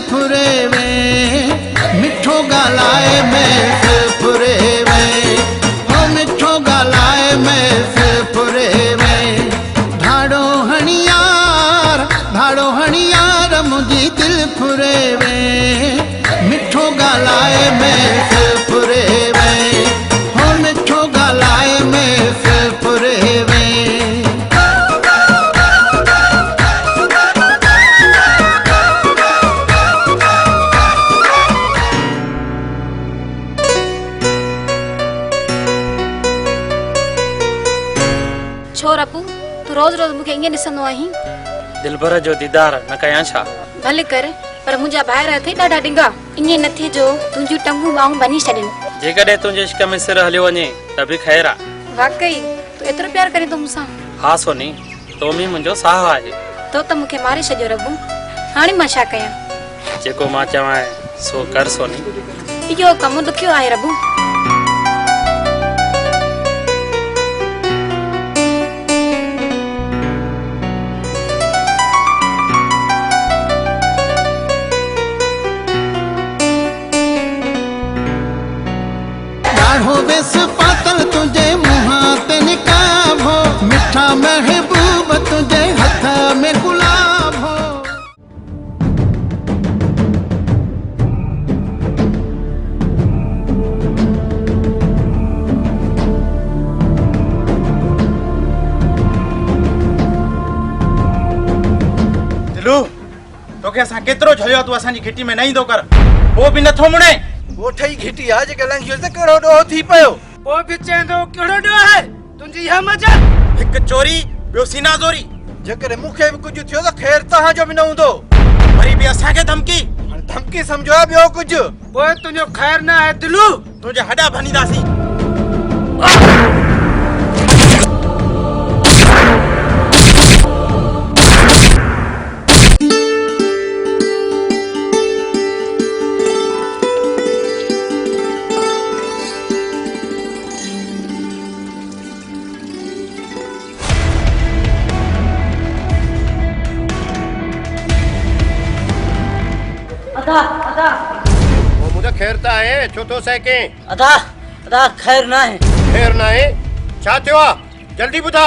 फुरे वे, मिठो गालाए महफिल फुरे वे, हो मिठो गालाए महफिल फुरे वे। धाड़ो हणियार मुझी दिल फुरे वे, मिठो गालाए महफिल फुरे वे, हो मिठो गालाए महफिल फुरे वे। छोर अपू तू रोज रोज मुखे इंगे दिसंदो आहीं। दिलबर जो दीदार न कयां छा? भले कर, पर मुंहिंजा ॿाहिरि अथई ॾाढा डिंगा। ईअं न थिए जो तुंहिंजूं टंगूं ॿाहूं बनी छॾनि। जेकॾहिं तुंहिंजे इश्क में सिर हलियो वञे त बि ख़ैर आहे। वाकई तू एतिरो प्यार करे थो मूंसां? हा सोनी, तो बि मुंहिंजो साहु आहे। तो त मूंखे मारे छॾियो रबू, हाणे मां छा कयां? जेको मां चवां सो कर सोनी। इहो कमु ॾुखियो आहे रबू। बेस पातल तुझे मुहा ते निकाब हो, मिठा महबूब तुझे हथ में गुलाब हो। दिलू तोखे असां केतिरो झलियो तू असांजी घिटी में न ईंदो कर, वो बि नथो मुणे। वो ठई घिटी आ जेके लंघियो त कहिड़ो ॾोह थी पियो। वो बि चेंदो कहिड़ो ॾोह आहे तुंहिंजी इहा मजा। हिकु चोरी ॿियो सीना ज़ोरी। जेकॾहिं मूंखे बि कुझु थियो त ख़ैर तव्हांजो बि न हूंदो, वरी बि असांखे धमकी। हाणे धमकी सम्झो ॿियो कुझु। पोइ तुंहिंजो ख़ैर न आहे दिलू, तुंहिंजा हॾा भनीदासीं। अदा वो मुझे खैर ता है छो तो सके। अदा खैर ना है। खैर ना है छा थियो आ जल्दी बुधा।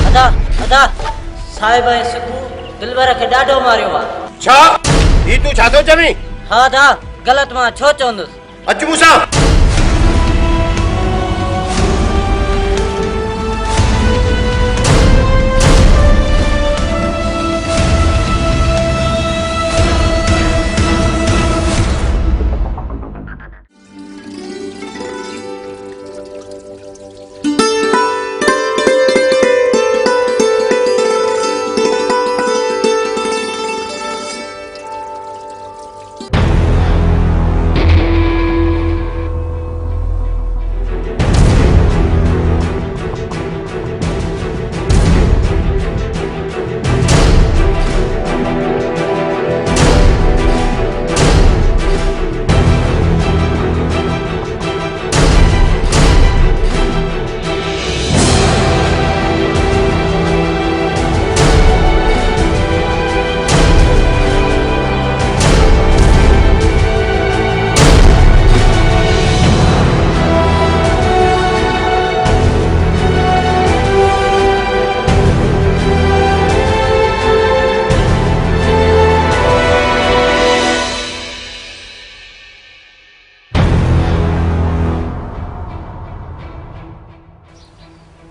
अदा साहिब सिकू दिलबर के डाडो मारियो आ। छा ई तू छा तो चवी? हां अदा गलत मां छो चोंदस। अच मूसा।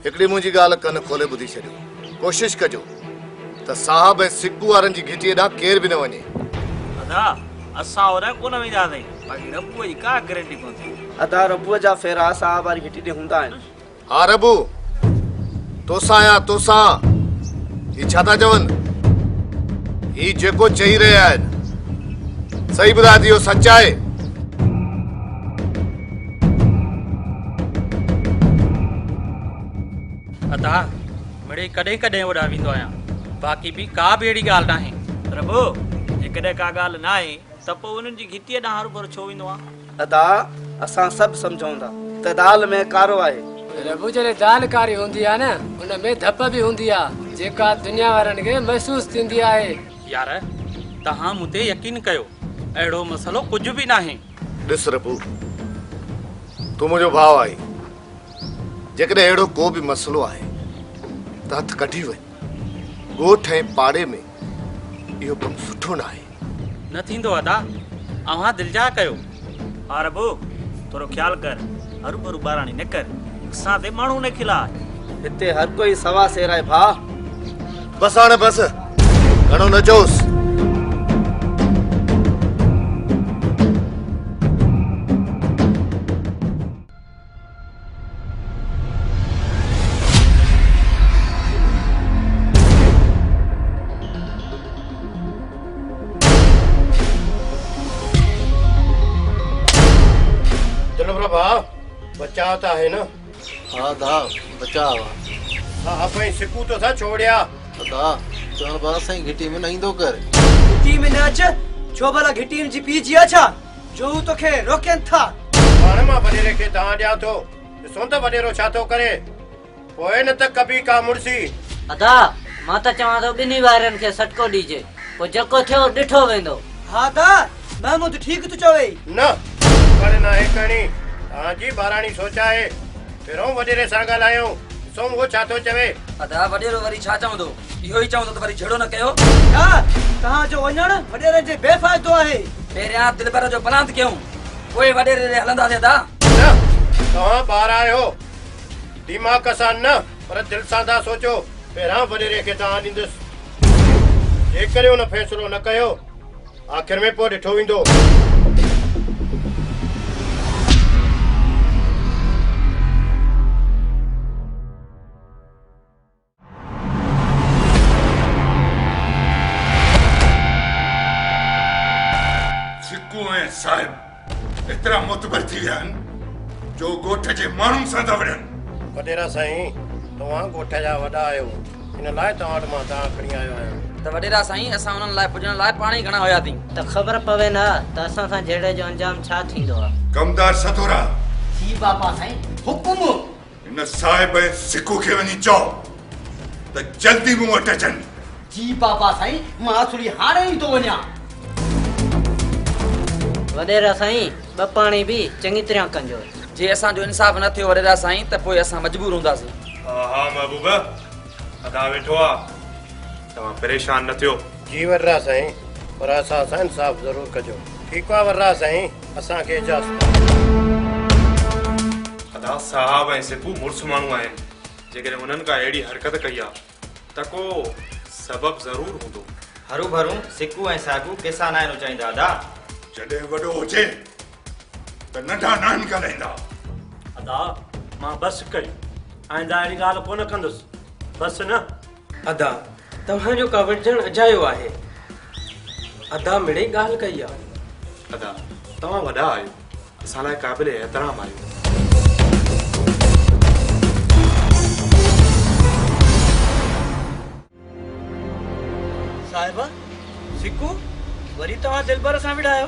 एकड़ी मुझी गाल कन खोले बुधी छड़ियो। कोशिश कजो त साहब ए सिक्कू वारन जी घिटी दा केर भी न वने। अदा असा और कोन वेंदा नहीं, बाकी रब्बू जी का गारंटी कोन थी। अदा रब्बू जा फेरा साहब वारी घिटी दे हुंदा है। हां रब्बू तोसा ई छा था चवन? ई जेको चई रहे आहिन सही बुधा दियो सच्चाई। अदा मिड़े कॾहिं कॾहिं वॾा वेंदो आहियां, बाक़ी बि का बि अहिड़ी ॻाल्हि नाहे। प्रभु जेकॾहिं का ॻाल्हि न आहे त पोइ उन्हनि जी घिटीअ ॾांहुं हर छो वेंदो आहे? अदा असां सभु सम्झूं था त दाल में कारो आहे। रबू जॾहिं दाल कारी हूंदी आहे न उन में धप बि हूंदी आहे जेका दुनिया वारनि खे महसूस थींदी आहे। यार तव्हां मूं ते यकीन कयो, अहिड़ो मसलो कुझु बि नाहे। ॾिस रबू, तूं मुंहिंजो भाउ आई, जेकॾहिं अहिड़ो को बि मसलो आहे त हथु कढी वञ। ॻोठ ऐं पाड़े में इहो कमु सुठो न आहे। न थींदो अदा, अव्हां दिलजा कयो। हा रबू, थोरो ख़्यालु कर, हरू भरू ॿाराणी न कर, असां ते माण्हू न खिलाए। हिते हर कोई सवा सेर आहे भाउ। बस हाणे बस, घणो न चओसि। बचाव तो है ना? हाँ दा, बचाव। हाँ अपने सिकू तो था छोड़िया। दा, चल बस सही घिटी में नहीं दो कर। घिटी में नाच, छो भला घिटी में जी पी जिया छा? जो तो खे रोकन था। पाण मां वडेरे खे तव्हां ॾियां थो, ॾिसो त वडेरो छा थो करे। पोइ न त कभी का मुड़सी। अदा, मां त चवां थो ॿिन्ही वारनि खे सटको ॾिजे, पोइ जेको थियो ॾिठो वेंदो। हाँ दा, महमूद ठीक तो चवे। न, पर न है कणी। जी बाराणी सोचाए फिरों वडेरे सां ॻाल्हायूं, ॾिसो वो छा थो चवे। अदा वडेरो वरी छा चवंदो? इहो ई चवंदो त वरी झेड़ो न कयो। हा, तहां जो वञण वडेरे जे बेफ़ाइदो आहे। पहिरियां दिलबर जो पलांत कयूं, पोइ वडेरे रे हलंदासीं अदा। न, तव्हां ॿार आहियो, दिमाग़ सां न पर दिलि सां था सोचो। पहिरां वडेरे खे तव्हां ॾींदुसि, जेकॾहिं हुन फ़ैसिलो न कयो आख़िर में पोइ ॾिठो वेंदो। साहिब इतना मोतबर थी विया आहिनि जो ॻोठ जे माण्हुनि सां था विढ़नि। वडेरा साईं, तव्हां ॻोठ जा वॾा आहियो, इन लाइ तव्हां वटि मां तव्हां खणी आयो आहियां। त वडेरा साईं, असां उन्हनि लाइ पुॼण लाइ पाणी घणा हुया थी त ख़बर पवे न त असां सां झेड़े जो अंजाम छा थींदो आहे। कमदार सतोरा। जी बाबा साईं, हुकुम। इन साहिब ऐं सिकू खे वञी चओ त जल्दी मूं वटि अचनि। जी बाबा साईं, मां असुली हाणे ई थो वञा। वडेरा साईं, ॿ पाणी बि चङी तरह कंजो। जे असांजो इंसाफ़ न थियो वडेरा साईं त पोइ असां मजबूर हूंदासीं। हा महबूब, अदा वेठो आ, तव्हां परेशान न थियो। जी वडरा साईं, पर असां सां इंसाफ़ ज़रूर कजो। ठीकु आहे वडरा साईं, असांखे इजाज़त। अदा साहब ऐं सिकू मुड़ुस माण्हू आहिनि, जेकॾहिं उन्हनि का अहिड़ी हरकत कई आहे त को सबब ज़रूर हूंदो। हरू भरू सिकू ऐं सागू केसा न आहिनि चाहींदा अदा। जॾहिं वॾो हुजे त नंढा न आहिनि ॻाल्हाईंदा। अदा, मां बस कई, आइंदा अहिड़ी ॻाल्हि कोन कंदुसि, बस न। अदा, तव्हांजो का वठजण अजायो आहे। अदा मिड़ई ॻाल्हि कई आहे। अदा, तव्हां वॾा आहियो, असां लाइ क़ाबिल एहतराम आहियो। साहिबा, सिकू, वरी तव्हां दिलबर सां विढ़ायो?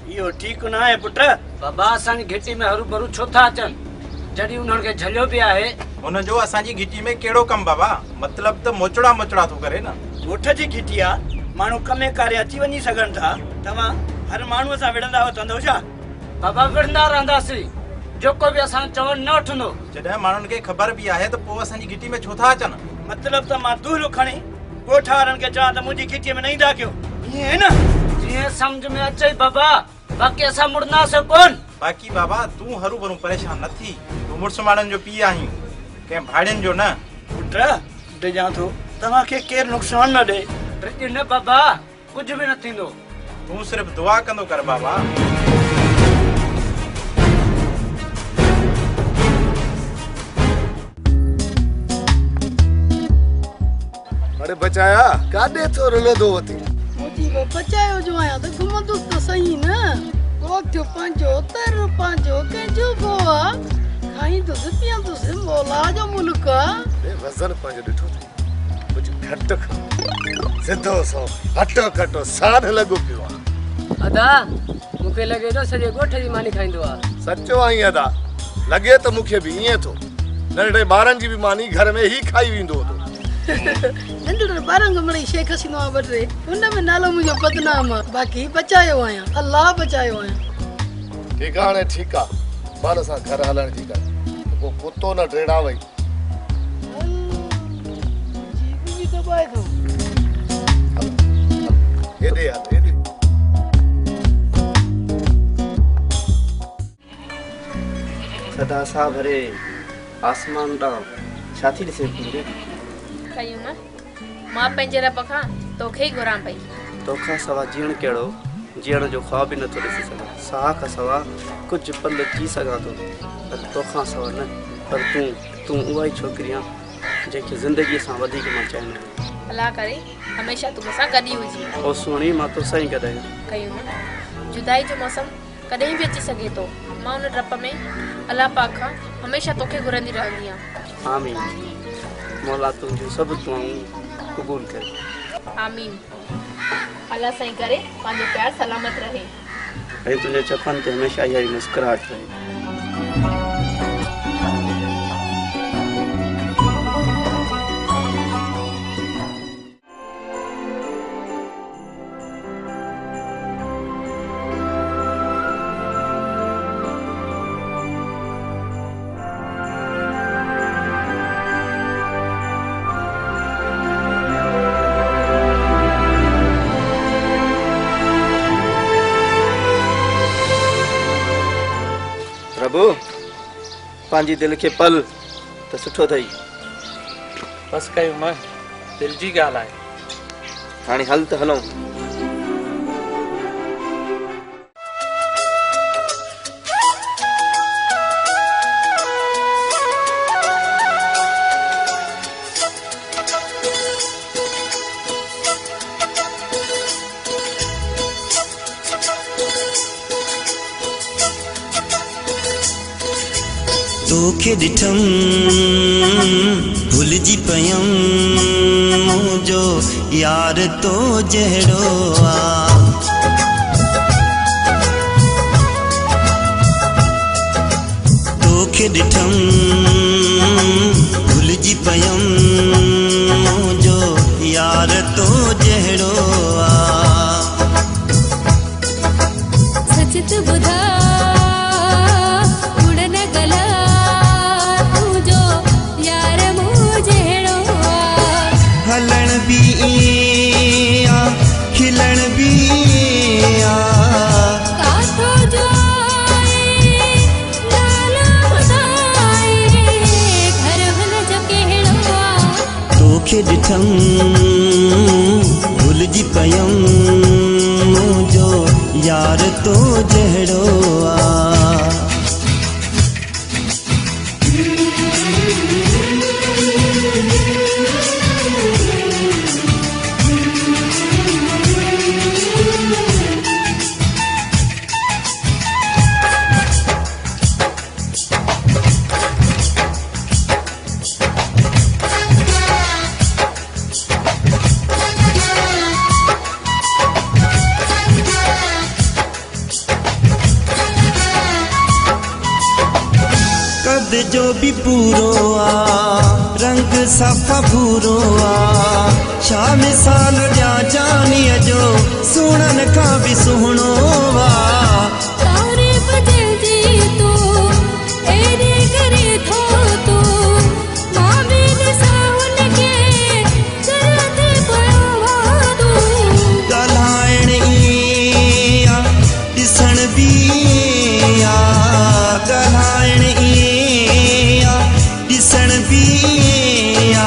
इहो ठीकु न आहे पुट। बाबा, असांजी घिटी में हरू भरू छो था अचनि जॾहिं उन्हनि खे झलियो बि आहे। हुनजो असांजी घिटी में कहिड़ो कमु बाबा? मतिलब त मोचड़ा मोचड़ा थो करे न। ॻोठ जी घिटी आहे, माण्हू कमे कारे अची वञी सघनि था। तव्हां हर माण्हूअ सां विढ़ंदा वठंदो छा? बाबा, विढ़ंदा रहंदासीं, जेको बि असां चवनि न वठंदो। जॾहिं माण्हुनि खे ख़बर बि आहे त पोइ असांजी घिटी में छो था अचनि? मतिलब त मां दूलो खणी ॻोठ वारनि खे चवां त मुंहिंजी घिटीअ में न ईंदा कयो, ईअं आहे न? जीअं सम्झ में अचे बाबा, बाक़ी असां मुड़नासीं कोन। बाक़ी बाबा, तूं हरू भरू परेशान न थी, तूं मुड़ुस माण्हुनि जो पीउ आहीं, कंहिं भाड़ियुनि जो न। पुट, ॾिजां थो तव्हांखे केरु नुक़सान न ॾे। ॾिज न बाबा, कुझु बि न थींदो। तूं सिर्फ़ दुआ कंदो कर बाबा। अरे बचाया, काॾे थो रुलंदो वती? मोदी को बचायो जो आया तो घुमंदुस तो सही न। गोथ्यो पंजो तर पंजो कंजो बोआ खाई तो पिया तो से मौला जो मुल्क ए वजन पंजो ॾिठो थी, कुछ घट खा, सिधो सो हटो कटो साध लगो पियो आहे। अदा, मूंखे लॻे थो सॼे ॻोठ जी मानी खाईंदो आहे। सचो आई अदा, लॻे त मूंखे बि ईअं थो, नंढे ॿारनि जी बि मानी घर में ई खाई वेंदो हो। नंढड़े ॿारनि खे मिड़ई शेख हसीनो आहे ॿ टे उन में नालो मुंहिंजो बदनाम आहे बाक़ी बचायो आहियां अलाह बचायो आहियां ठीकु आहे हाणे ठीकु आहे बाल सां घर हलण जी ॻाल्हि पोइ कुतो न ड्रेड़ा वई जी दबाए थो हेॾे यार हेॾे सदा सा भरे आसमान ता छाती ॾिसे पूरे कयूं न मां पंहिंजे रब खां तोखे ई घुरां पई तोखां सवा जीअण कहिड़ो जीअण जो ख्वाब बि नथो ॾिसी सघां साह खां सवा कुझु पल जी सघां थो पर तोखां सवा न पर तूं उहा ई छोकिरी आहे जंहिंखे ज़िंदगीअ सां वधीक मां चाहींदो अलाह करे हमेशह तूं मूंसां गॾु ई हुजी ओ सुहिणी मां तोसां ई गॾु आहियां कयूं न जुदाई जो मौसम कॾहिं बि अची सघे थो मां उन डप में अलाह पाक खां हमेशह तोखे घुरंदी रहंदी आहियां आमीन मौला तुंहिंजूं सभु दुआऊं क़बूल करे आमीन अलाह साईं करे पंहिंजो प्यार सलामत रहे ऐं तुंहिंजे चपनि ते हमेशह इहा ई मुस्कुराहट रहे प्रभु पंहिंजी दिलि खे पल त सुठो अथई बसि कयूं न दिलि जी ॻाल्हि आहे हाणे हल त हलूं तोखे ॾिठम भुलिजी पयम मुंहिंजो यार तो जहिड़ो आ तोखे ॾिठम भुलिजी पयम मुंहिंजो यार तो जहिड़ो आ सच तू ॿुधा हलण भी आ खिलण भी आ काथो जाए नालो ॿुधाए घर हल जो कहिड़ो आ तोखे ॾिठम भुलिजी पयम मुंहिंजो यार तो जहिड़ो आ जो भी पूरो आ रंग सफ़ा भूरो आ छा मिसाल ॾिया जानीअ जो सुहिणनि खां बि सुहिणो आ तारीफ़ जंहिंजी तूं एॾी करे थो तूं मां बि ॾिसां हुनखे ज़रूरत पियो आ तूं ॻाल्हाइण ई आ ॾिसण बि आ ॻाल्हाइण ॾिसण भी आ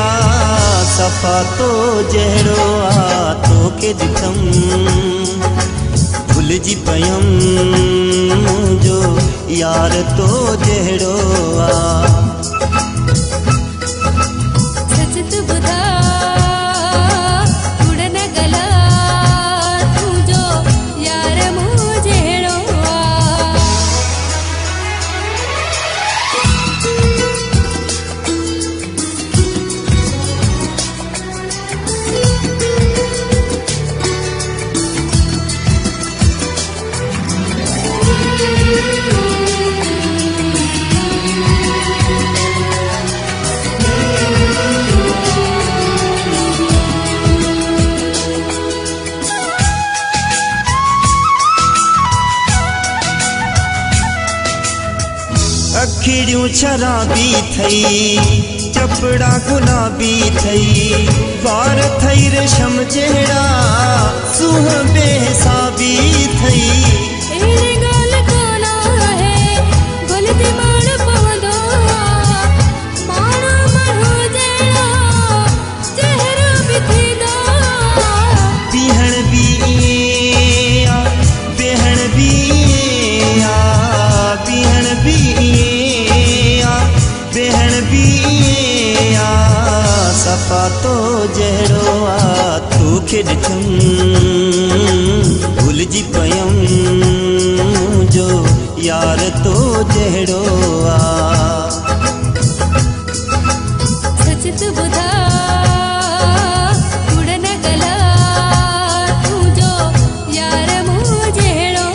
सफ़ा तो जहिड़ो आ तोखे ॾिठम भुलिजी पयम मुंहिंजो यार तो जहिड़ो आ सच तू ॿुधा कूड़ न गला तुंहिंजो यार मूं जहिड़ो आ अखिड़ियूं शराबी थई चपड़ा गुलाबी थई वार थई रेशम जहिड़ा सूह बेहिसाबी थई अहिड़ी ॻाल्हि कोन आहे भुल ते माण्हू पवंदो माण्हू माण्हू जहिड़ो चहिरो बि थींदो बीहण बि ईअं आ बेहण बि ईअं आ बीहण बि ईअं आ बेहण बि ईअं आ सफ़ा तो जहिड़ो आ तोखे ॾिठम भुलिजी पयम जो यार तो जहिड़ो आ सच तू ॿुधा कूड़ न गला तूं जो यार मूं जहिड़ो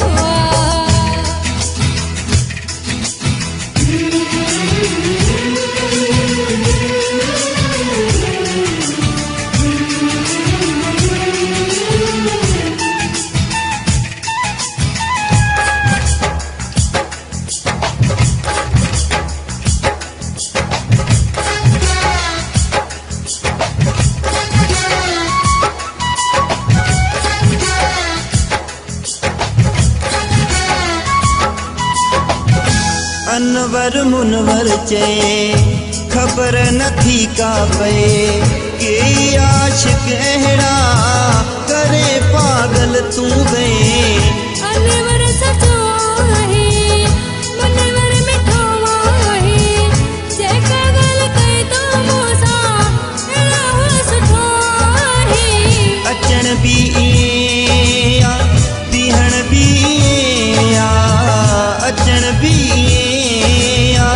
अनवर मुनवर चए खबर नथी का पए के आशिक अहिड़ा करे पागल तूं वे अनवर सचो आहे मुनवर मिठो आहे जेका ॻाल्हि कई तो मूंसां अहिड़ा हो सुठो आहे अचण बि ईअं आ बीहण बि ईअं आ अचण बि ईअं आ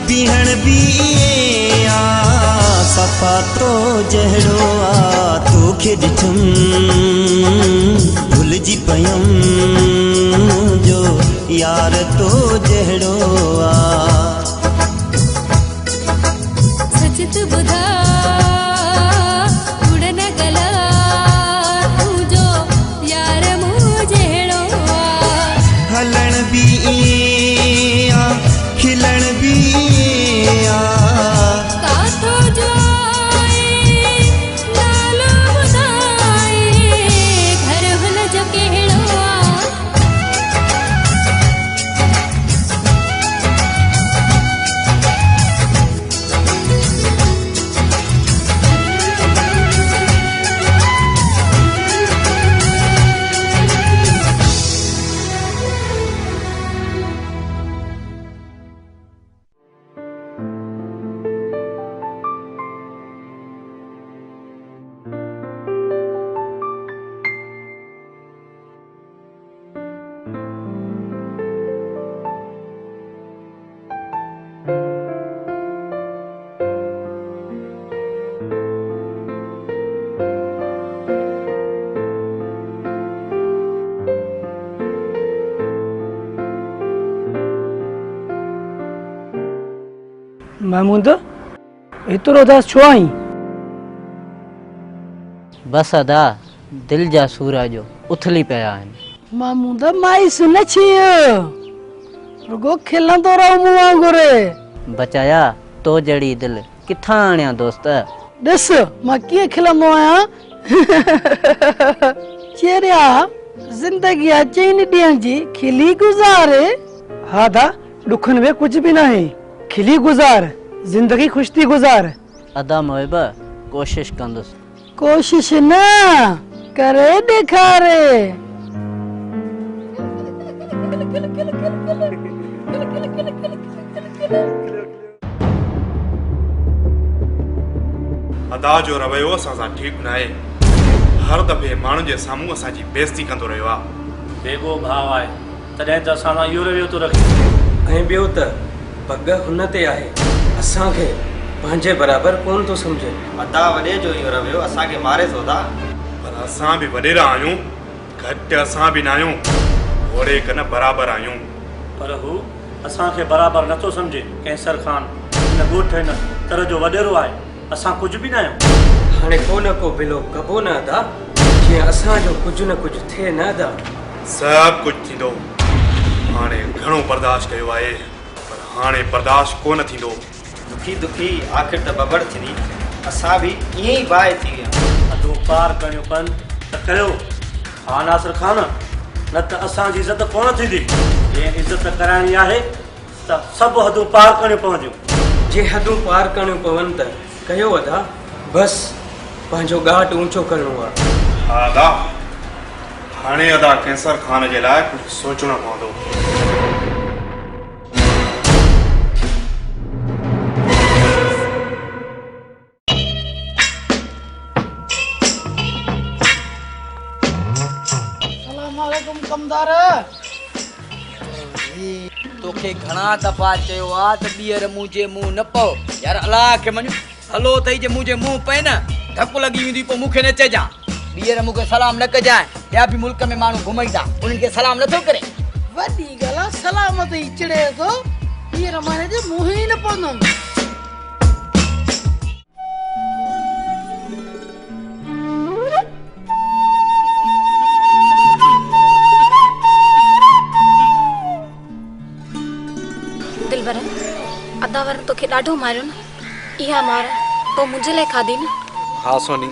बीहण बि ईअं आ सफ़ा तो जहिड़ो आ तोखे ॾिठम भुलिजी पयम जो यार तो जहिड़ो आ सच तू ॿुधा कूड़ न गला तूं जो यार मूं जहिड़ो हलण बि ईअं आ खिलण बि ईअं आ काथो जो आहे नालो ॿुधाए घर हुन जो कहिड़ो महमूद एतिरो उदास छो आई बस अदा दिल जा सूरा जो उथली पिया आहिनि महमूद मायूस न छियो रुगो खिलंदो रहो मूं वांगुरु बचाया तो जड़ी दिल किथां आणिया दोस्त ॾिस मां कीअं खिलंदो आहियां चेरिया ज़िंदगी चइनि ॾींहंनि जी खिली गुज़ारे हा दा ॾुखनि में कुझु बि न आहे खिली गुज़ार जिंदगी खुश थी गुज़ार अदा मोहिब कोशिश कंदुसि कोशिश न करे ॾेखारे अदा जो रवैयो असां सां ठीकु न आहे हर दफ़े माण्हुनि जे साम्हूं असांजी बेइज़ती कंदो रहियो आहे बेगो भाव आहे तॾहिं त असां सां इहो रवैयो थो रखे ऐं ॿियो त पग हुन ते आहे असांखे पंहिंजे बराबरि कोन थो सम्झे अदा वॾे जो इहो रवैयो असांखे मारे थो था पर असां बि वॾेरा आहियूं घटि असां बि न आहियूं ओड़े कन बराबरि आहियूं पर हू असांखे बराबरि नथो सम्झे कैंसर खान हिन ॻोठ हिन तर जो वॾेरो आहे असां कुझु बि न आहियूं हाणे को न को बिलो कबो न अदा जीअं असांजो कुझु न कुझु थिए न अदा सभु कुझु थींदो हाणे घणो बर्दाश्त कयो आहे पर हाणे बर्दाश्त कोन थींदो। दुखी दुखी आख़िर त बबड़ थींदी। असां बि ईअं ई बाहि थी विया। अधो पार करियो पन त कयो हा नासिर खान, न त असांजी इज़त कोन थींदी। जे इज़त कराइणी आहे त सभु हदूं पार करिणियूं पवंदियूं। जे हदूं पार करिणियूं पवनि त कयो अदा, बसि पंहिंजो घाट ऊंचो करिणो आहे। हा अदा, हाणे अदा कैंसर खान जे लाइ कुझु सोचणो पवंदो। सलामकुम कमदार। तोखे घणा दफ़ा चयो आहे त ॿीहर मुंहिंजे मुंहुं न पओ। यार अलाह खे मञ, हलो अथई जे मुंहिंजे मुंहुं पए न धकु लॻी वेंदी, पोइ मूंखे न चइजां। ॿीहर मूंखे सलाम न कजांइ। ॿिया बि मुल्क में माण्हू घुमईंदा, उन्हनि खे सलाम नथो करे। वॾी ॻाल्हि आहे, सलामत ई चिड़े थो। ॿीहर माने जे मुंहुं ई न पवंदुमि। दिलबर, अदावर तोखे ॾाढो मारियो न। इहा मार तो मुंहिंजे लाइ खाधी न। हाँ सोनी,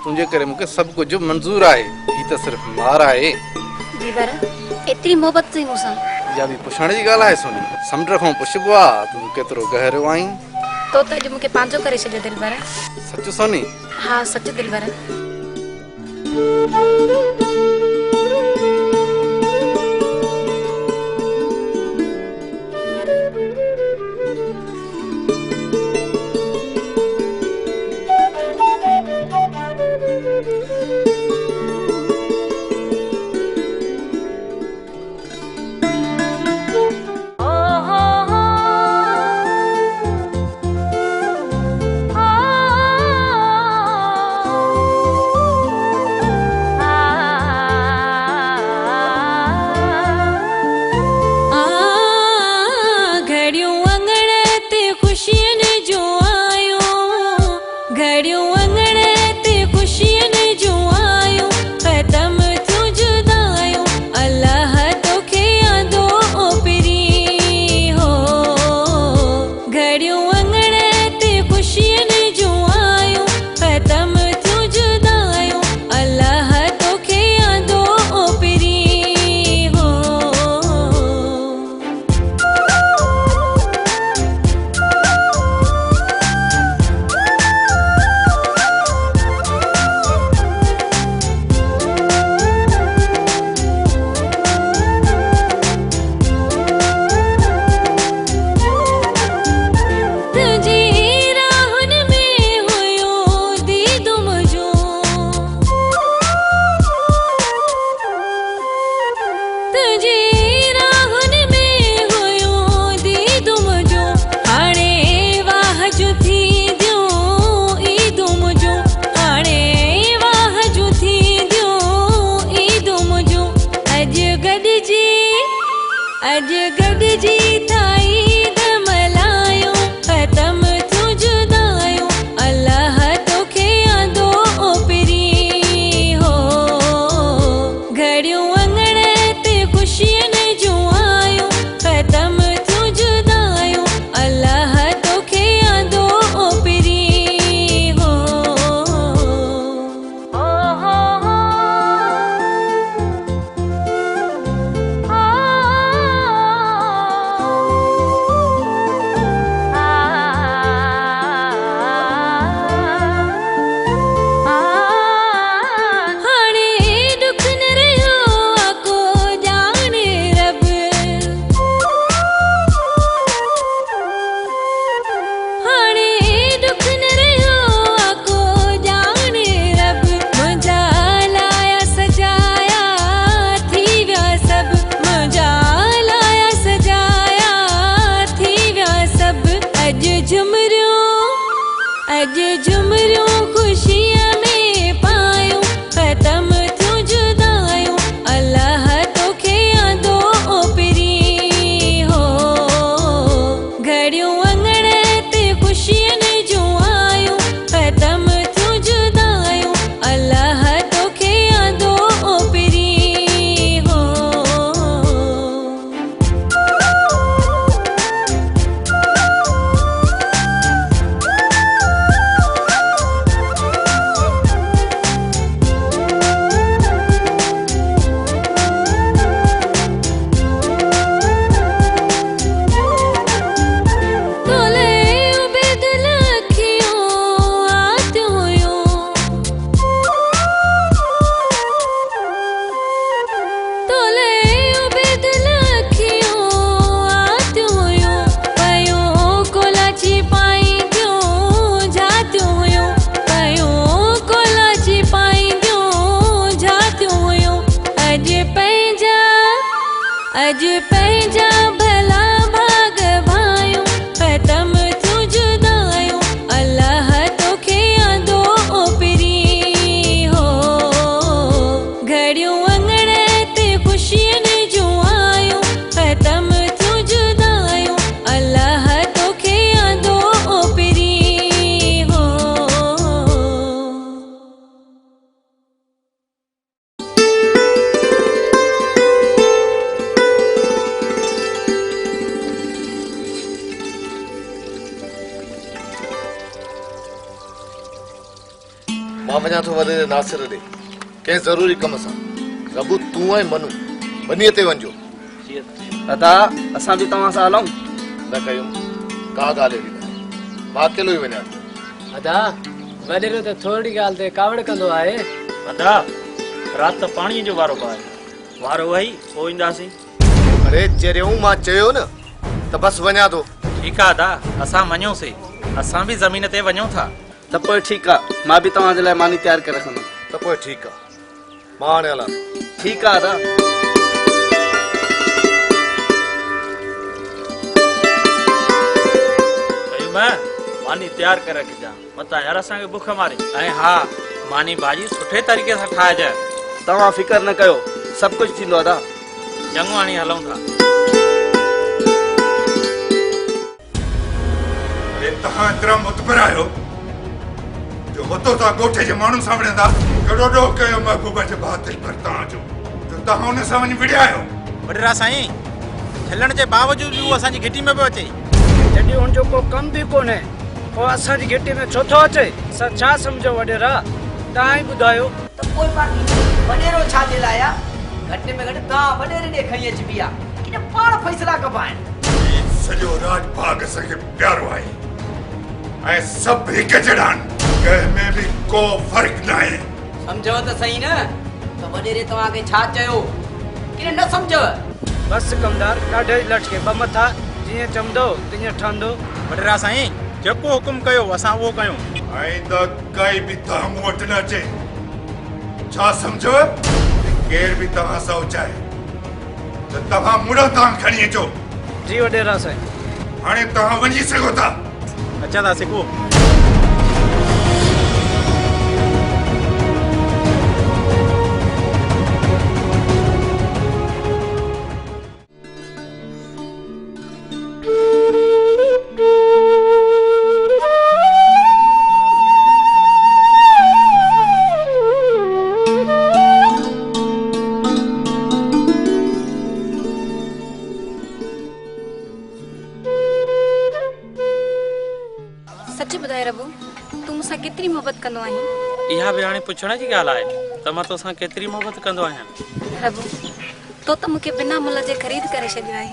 तुंहिंजे करे मूंखे सभु कुझु मंज़ूर आहे। ही त सिर्फ़ मार आहे। दिलबर, एतिरी मोहबत थी मूंसां। इहा बि पुछण जी ॻाल्हि आहे सोनी। समुंड खां पुछबो आहे तूं केतिरो गहरो आहीं। तो त अॼु मूंखे पंहिंजो करे छॾियो दिलबर। सच सोनी? हा सच दिलबर। अज पंहिंजा भला भाग भायूं ख़तम थियूं जुदायूं अलाह तोखे आंदो ओपरी हो घड़ियूं अंगड़े ते ख़ुशियुनि जूं आयूं ख़तम थियूं जुदायूं अलाह तोखे आंदो ओपरी हो मां वञा थो वॾे नासिर ॾे कंहिं ज़रूरी कम सां। रबू तूं ऐं मनू बनीअ ते वञो। दादा असां बि तव्हां सां हलूं? न कयूं का ॻाल्हि अहिड़ी न, मां अकेलो ई वञा थो। अदा वॾेरो त थोरी ॻाल्हि ते कावड़ कंदो आहे। अदा राति त पाणीअ जो वारो पाए वारो वही पोइ ईंदासीं। अरे जरियूं मां चयो न त बस वञा थो। ठीकु आहे अदा असां मञोसीं, असां बि ज़मीन ते वञूं था। त पोइ ठीकु आहे, मां बि तव्हांजे लाइ मानी तयारु करे रखंदुमि। त पोइ ठीकु आहे, मां हाणे हलां। ठीकु आहे दादा। मानी तयारु करे रखजां, मतां यार असांखे बुख मारे। ऐं हा मानी भाॼी सुठे तरीक़े सां ठाहिजांइ। तव्हां फिकर न कयो, सभु कुझु थींदो दादा। चङो हाणे हलूं था। तव्हां एतिरा मुतबर आहियो जो वतो तव्हां ॻोठ जे माण्हुनि सां विढ़ंदा। कहिड़ो ॾोह कयो महबूब जे बातिल पर तव्हांजो जो तव्हां हुन सां वञी विढ़िया आहियो। वॾेरा साईं, झलण जे बावजूद बि उहो असांजी घिटी में पियो अचे। जॾहिं हुनजो को कम बि कोन्हे पोइ असांजी घिटी में छो थो अचे? असां छा सम्झो वॾेरा, तव्हां ई ॿुधायो। त पोइ बाक़ी वॾेरो छा जे लाइ आहे? घटि में घटि तव्हां वॾेरे ॾे खणी अची बि आहे कि पाण फ़ैसिला कबाइनि। सॼो राज भाग असांखे प्यारो आहे ऐं सभु हिक जहिड़ा आहिनि, कंहिंमें बि को फ़र्क़ु न आहे। सम्झो त सही न त वॾेरे तव्हांखे छा चयो कि न सम्झव? बस कमदार ॾाढे लटके ॿ मथा जीअं चवंदो तीअं ठहंदो। वॾेरा साईं जेको हुकुम कयो असां उहो कयूं। ऐं त काई बि तव्हां मूं वटि न अचे। छा सम्झव? केर बि तव्हां सां चाहे त तव्हां मुड़ा तां खणी अचो। जी वॾेरा साईं। हाणे तव्हां वञी सघो था। अच्छा था सिखो। सच ॿुधाए रबू, तूं मूंसां केतिरी मोहबत कंदो आहीं? इहा बि हाणे पुछण जी ॻाल्हि आहे त मां तोसां केतिरी मोहबत कंदो आहियां। रबू तो त मूंखे बिना मुल जे ख़रीद करे छॾियो आहे।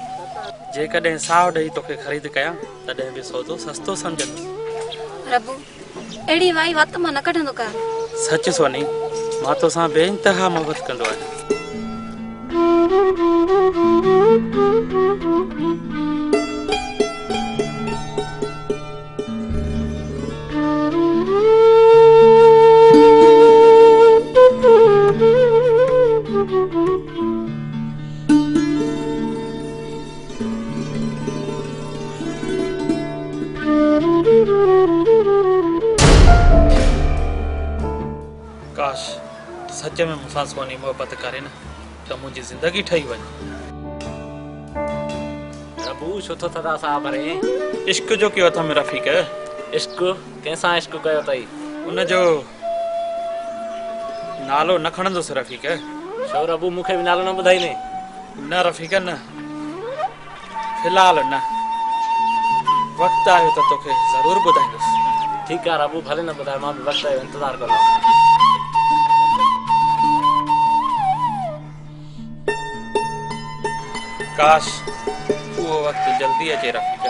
जेकॾहिं साहु ॾेई तोखे ख़रीद कयां तॾहिं बि सौदो सस्तो सम्झंदुसि। रबू अहिड़ी वाई वात मां न कढंदो कर। सच सोनी, मां तोसां बेइंतहा मोहबत कंदो आहियां। काश सच में मूंसां सोनी मोहबत करे न त मुंहिंजी ज़िंदगी ठही वञे। रबू छो थो थदा साहब रे? इश्क जो कयो अथमि रफ़ीक। इश्क कंहिंसां इश्क कयो अथई? उनजो नालो न खणंदुसि रफ़ीक। छो रबू मूंखे बि नालो न ॿुधाईंदे? न रफ़ीक न, फ़िलहाल न, वक़्तु आयो त तोखे ज़रूरु ॿुधाईंदुसि। ठीकु आहे रबू, भले न ॿुधाए, मां बि वक़्तु जो इंतज़ारु कंदुसि। काश उहो वक़्तु जल्दी अचे रफ़ीक।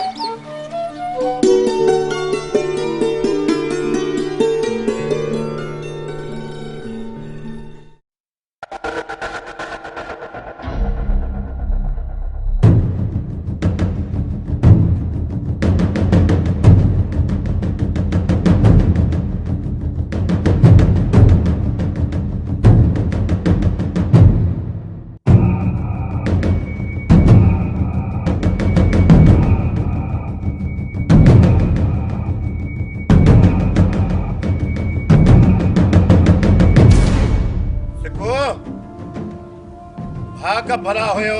हक़ भला हुयो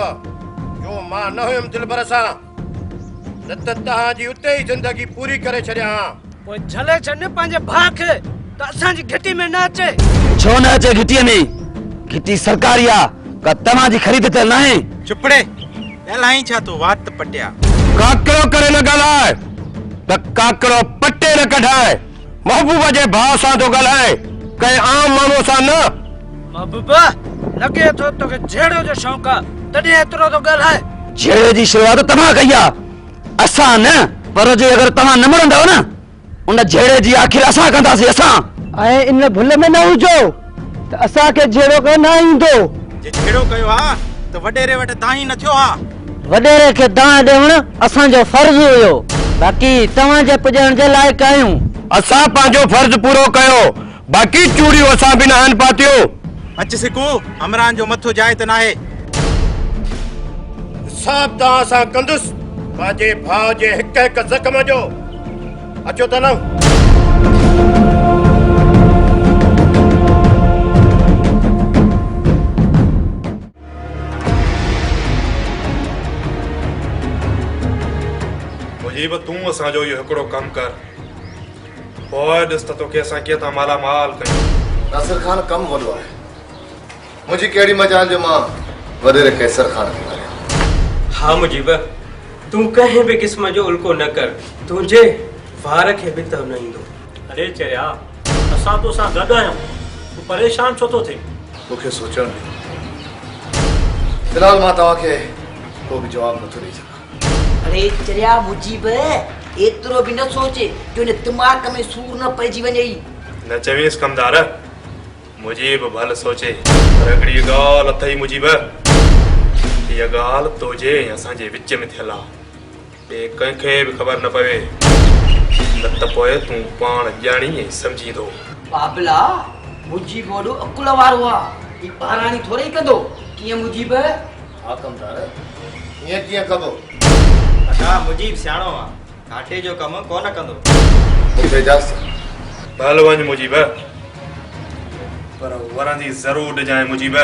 जो मां न हुयुमि दिलबर सां न त तव्हांजी उते ई ज़िंदगी पूरी करे छॾियां हा। पोइ झले छॾ पंहिंजे भाउ खे त असांजी घिटी में न अचे। छो न अचे घिटीअ में? घिटी सरकारी आ का तव्हांजी ख़रीद ते न आहे। चुपड़े इलाही छा तो वात पटिया काकड़ो करे न ॻाल्हाए त काकड़ो पटे न कढाए। महबूबा जे भाउ सां तो ॻाल्हाए कंहिं आम माण्हू सां न। महबूबा लगे थो तोखे झेड़ो जो शौक़ आहे तॾहिं एतिरो थो ॻाल्हाए। झेड़े जी शुरूआत तव्हां कई आ, असां न। पर जे अगर तव्हां न मरंदव न उन झेड़े जी आखिर असां कंदासीं। असां ऐं इन भुल में न हुजो त असांखे झेड़ो कयो न ईंदो। जे झेड़ो कयो हा त वडेरे वटि दाही न थियो हा। वडेरे खे दाह ॾियणु असांजो फर्ज़ हुयो, बाक़ी तव्हांजे पुॼण जे लाइक़ आहियूं। असां पंहिंजो फर्ज़ पूरो कयो, बाक़ी चूड़ियूं असां बि न आहिनि पातियूं। अच सिकू अमरान जो मथो जाइ त नाहे। हिसाब तव्हां सां कंदुसि पंहिंजे भाउ जे हिक हिक ज़ख़्म जो। अचो त न। मुजीब तूं असांजो इहो हिकिड़ो कमु कर, पोइ ॾिस त तोखे असां कीअं था मालामाल कयूं। नासिर खान कम वॾो आहे, मुंहिंजी कहिड़ी मजाल जो मां वॾेरे कैसर खान खे मारियां। हाँ मुजीब, तूं कंहिं बि क़िस्म जो उल्को न कर, तुंहिंजे वार खे बि त न ईंदो। अरे चरिया असां तो सां गॾु आहियूं, तूं परेशान छो थो थिए? मूंखे सोचण ॾियो। फिलहाल मां तव्हांखे को बि जवाबु नथो ॾेई सघां। अरे चरिया मुजीब एतिरो बि न सोचे जो ने दिमाग़ में सूर न पइजी वञे। न चवीस कमदार, मुजीब भल सोचे, पर हिकिड़ी ॻाल्हि अथई मुजीब, इहा ॻाल्हि तोजे ऐं असांजे विच में थियल आहे, ॿिए कंहिंखे बि ख़बर न पवे, न त पोइ तूं पाण ॼाणी ऐं सम्झींदो। बाबला मुजीब वॾो अकुल वारो आहे, ही पाराणी थोरे ई कंदो। कीअं मुजीब? हा कमदार, ईअं कीअं कंदो? अदा मुजीब सियाणो आहे, घाटे जो कमु कोन कंदो। मूंखे इजाज़त। भल वञ मुजीब, पर वरंदी ज़रूरु ॾिजांइ मुजीब।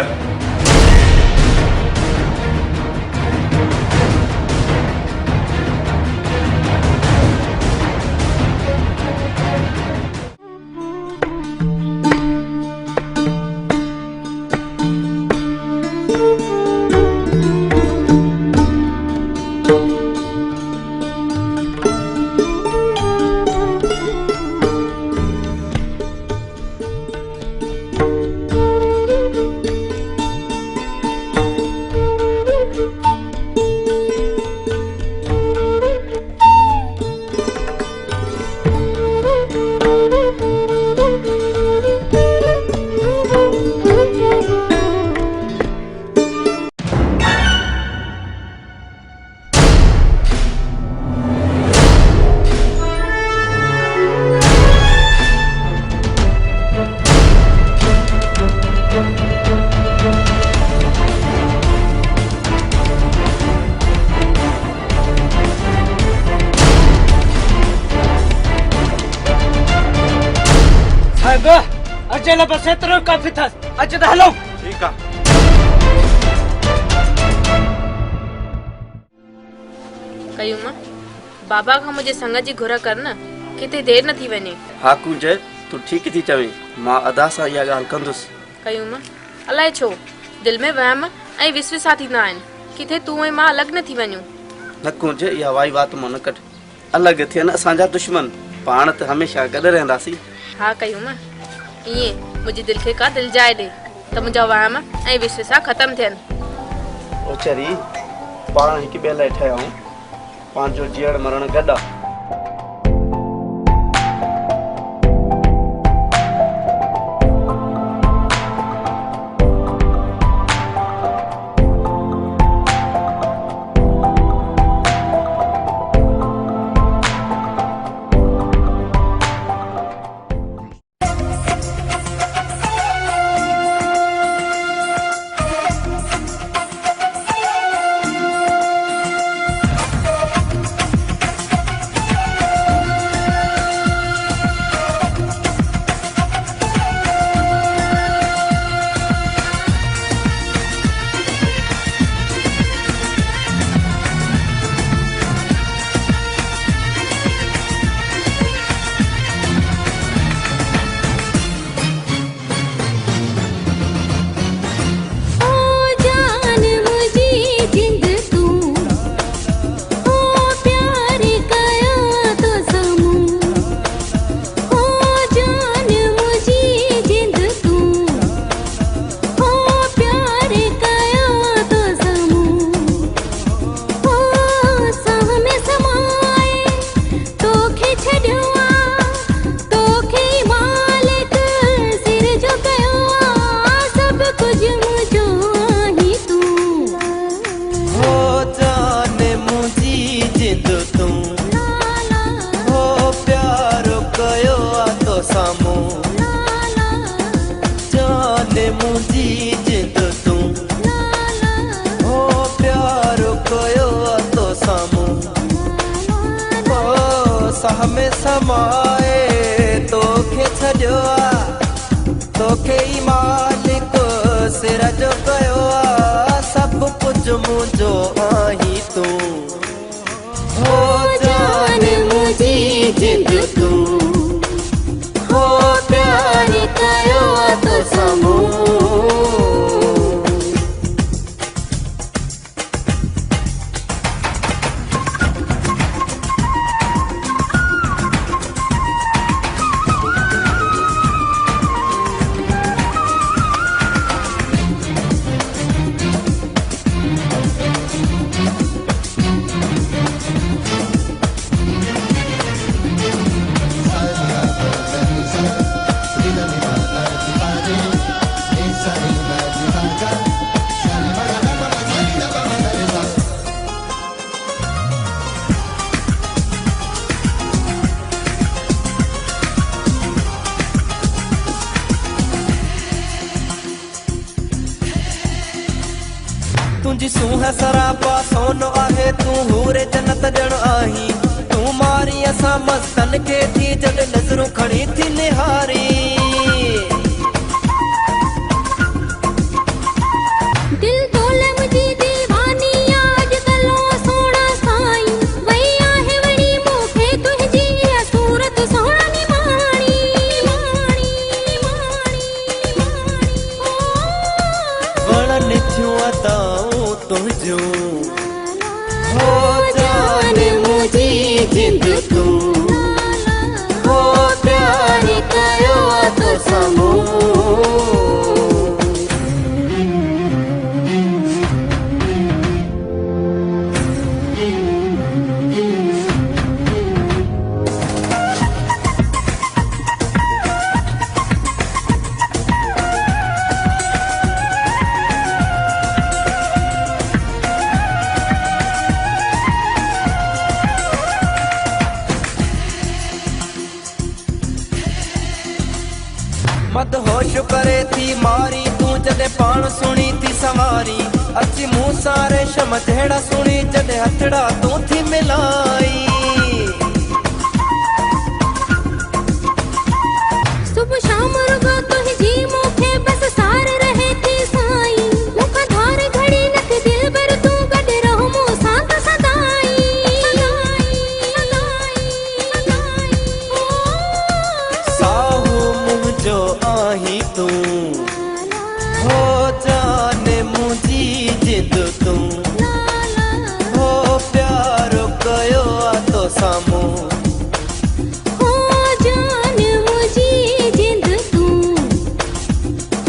अचे न बस एतिरो काफ़ी अथसि। अच त हलो। ठीकु आहे। कयूं मां बाबा खां मुंहिंजे संग जी घुर कर न, किथे देर न थी वञे। हा कुंज, तूं ठीक थी चवे, मां अदा सां इहा ॻाल्हि कंदुसि। कयूं मां अलाए छो दिल में वहम ऐं विश्वासा थींदा आहिनि, किथे तूं ऐं मां अलॻि न थी वञूं। न कुंज, इहा वाई बात मां न कढ, अलॻि थियनि असांजा दुश्मन, पाण त हमेशह गॾु रहंदासीं। हा कयूं मां ईअं मुंहिंजी दिलि खे का दिलि जाए ॾे त मुंहिंजा वहम ऐं विश्वासा ख़तमु थियनि। ओ चरी, पाण हिकु ॿिए लाइ ठहिया आहियूं, पंहिंजो जीअण मरण गॾु आहे। साह में समाए तोखे छॾियो आहे तोखे ई मालिक सिर जो कयो आहे सभु कुझु मुंहिंजो आहीं तूं हो जान मुंहिंजी जिंद तूं हो प्यार कयो आहे तोसां मूं तुंहिंजी सूंह सरापा सोनो आहे तूं हूरे जन्नत ॼण आहीं तूं मारी असां मस्तन खे थी जॾहिं नज़रूं खणी थी निहारी दिल तोले मुंहिंजी दीवानी आज तलो सोना साईं वई आहे वड़ी मूंखे तुंहिंजी इहा सूरत सोहणी माणी वणनि थियूं अदाऊं तुंहिंजूं हो जान मुंहिंजी जिंद तूं हो प्यार कयो आहे तोसां मूं मदहोश करे थी मारी तूं जॾहिं पाण सुणी थी सवारी अची मूं सां रेशम जहिड़ा सुणी जॾहिं हथड़ा तूं थी मिलाई सुबुह शाम रुगो तुंहिंजी मूंखे बसि सार रहे थी साईं मूंखां धार घड़ी नथ दिल भर तूं गॾु रहो मूं सां त सदाई साहू मुंहिंजो आहीं तूं हो जान मुंहिंजी जिंद तूं हो प्यार कयो आहे तोसां मूं हो जान मुंहिंजी जिंद तूं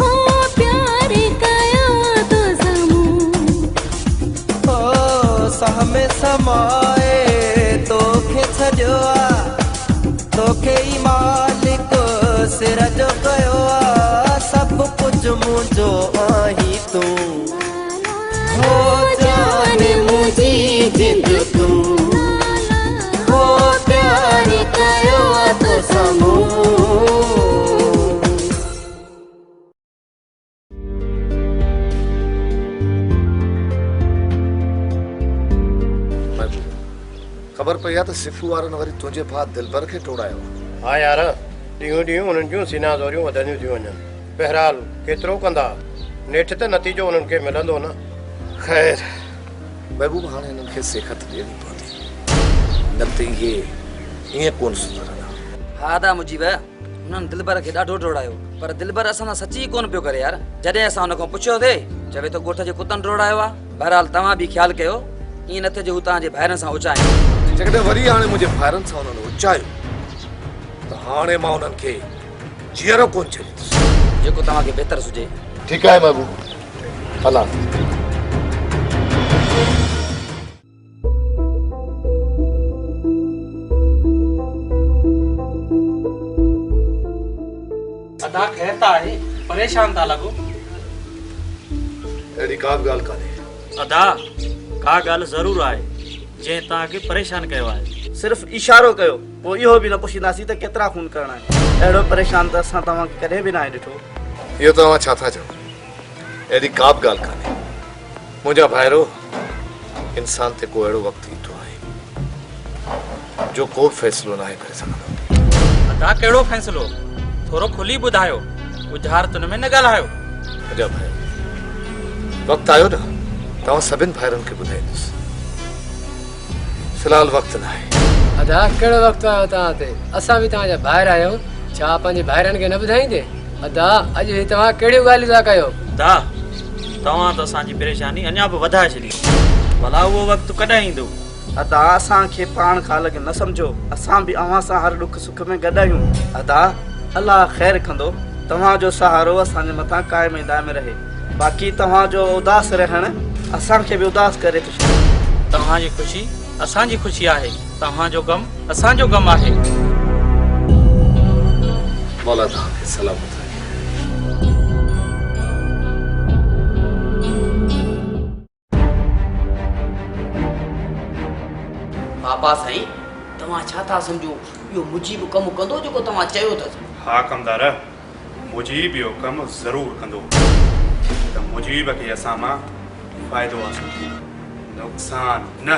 हो प्यार कयो आहे तोसां मूं हो साह में समाए तोखे छॾियो आहे तोखे ई मालिक सिर जो कयो आहे सभु कुझु मुंहिंजो आहीं तूं हो जान मुंहिंजी जिंद तूं हो प्यार कयो आहे तोसां मूं ख़बर पई आहे त सिफू वारनि वरी तुंहिंजे भाउ दिलबर खे टोड़ायो हा यार ॾींहों ॾींहुं उन्हनि जूं सीना ज़ोरियूं वधंदियूं थियूं वञनि बहरहाल केतिरो कंदा नेठि त नतीजो उन्हनि खे मिलंदो न ख़ैर महबूब हाणे हिननि खे सेखत ॾियणी पवंदी न त इहे ईअं कोन सुधरंदा हा दा मुजीब हुननि दिलबर खे ॾाढो टोड़ायो पर दिलबर असां सां सची कोन पियो करे यार जॾहिं असां हुन खां पुछियो थिए चवे तो ॻोठ जे कुतनि टोड़ायो आहे बहरहाल तव्हां बि ख़्यालु कयो ईअं न थिए जो हू तव्हांजे भाइरनि सां उचाए जेकॾहिं वरी हाणे मुंहिंजे भाइरनि सां हुननि उचायो त हाणे मां हुननि खे जीअरो कोन छॾींदुसि जेको तव्हांखे बहितर हुजे ठीकु आहे महबूब हलां अदा ख़ैर त आहे परेशान था लॻो अहिड़ी का बि ॻाल्हि कान्हे अदा का ॻाल्हि ज़रूरु आहे जंहिं तव्हांखे परेशान कयो आहे सिर्फ़ इशारो कयो पोइ इहो बि न पुछींदासीं त केतिरा खून करणा आहिनि अहिड़ो परेशान त असां तव्हांखे कॾहिं बि न आहे ॾिठो इहो तव्हां छा था चओ अहिड़ी का बि ॻाल्हि कान्हे मुंहिंजा भाइरो इंसान ते को अहिड़ो वक़्तु ईंदो आहे जो को फैसलो ना करे सकदो। अदा कहिड़ो फ़ैसिलो थोरो खुली ॿुधायो, बुझार तुन में न ॻाल्हायो। अजा भाई वक्त आयो ना तव्हां सभिनि भाइरनि खे ॿुधाईंदुसि। फिलहाल वक्त न आहे। अदा कहिड़ो वक़्तु आयो तव्हां ते? असां बि तव्हांजा ॿाहिरि आहियूं, छा पंहिंजे भाइरनि खे न ॿुधाईंदे? अदा अॼु ही तव्हां कहिड़ियूं ॻाल्हियूं था कयो? दा तव्हां त असांजी परेशानी अञा बि वधाए छॾी। भला उहो वक़्तु कॾहिं ईंदो? अदा असांखे पाण खां अलॻि न सम्झो, असां बि अव्हां सां हर दुख सुख में गॾु आहियूं। अदा अलाह ख़ैर कंदो, तव्हांजो सहारो असांजे मथां क़ाइम ऐं दाइम रहे। बाक़ी तव्हांजो उदास रहणु असांखे बि उदास करे थो छॾे। तव्हांजी ख़ुशी असांजी ख़ुशी आहे, तव्हांजो ग़म असांजो ग़म आहे। मौला तव्हांखे सलामत रखे। बाबा साईं तव्हां छा था सम्झो, इहो मुजीब कमु कंदो जेको तव्हां चयो अथसि? हा कमदार, मुजीब इहो कमु ज़रूरु कंदो। त मुजीब खे असां मां फ़ाइदो आहे, नुक़सान न।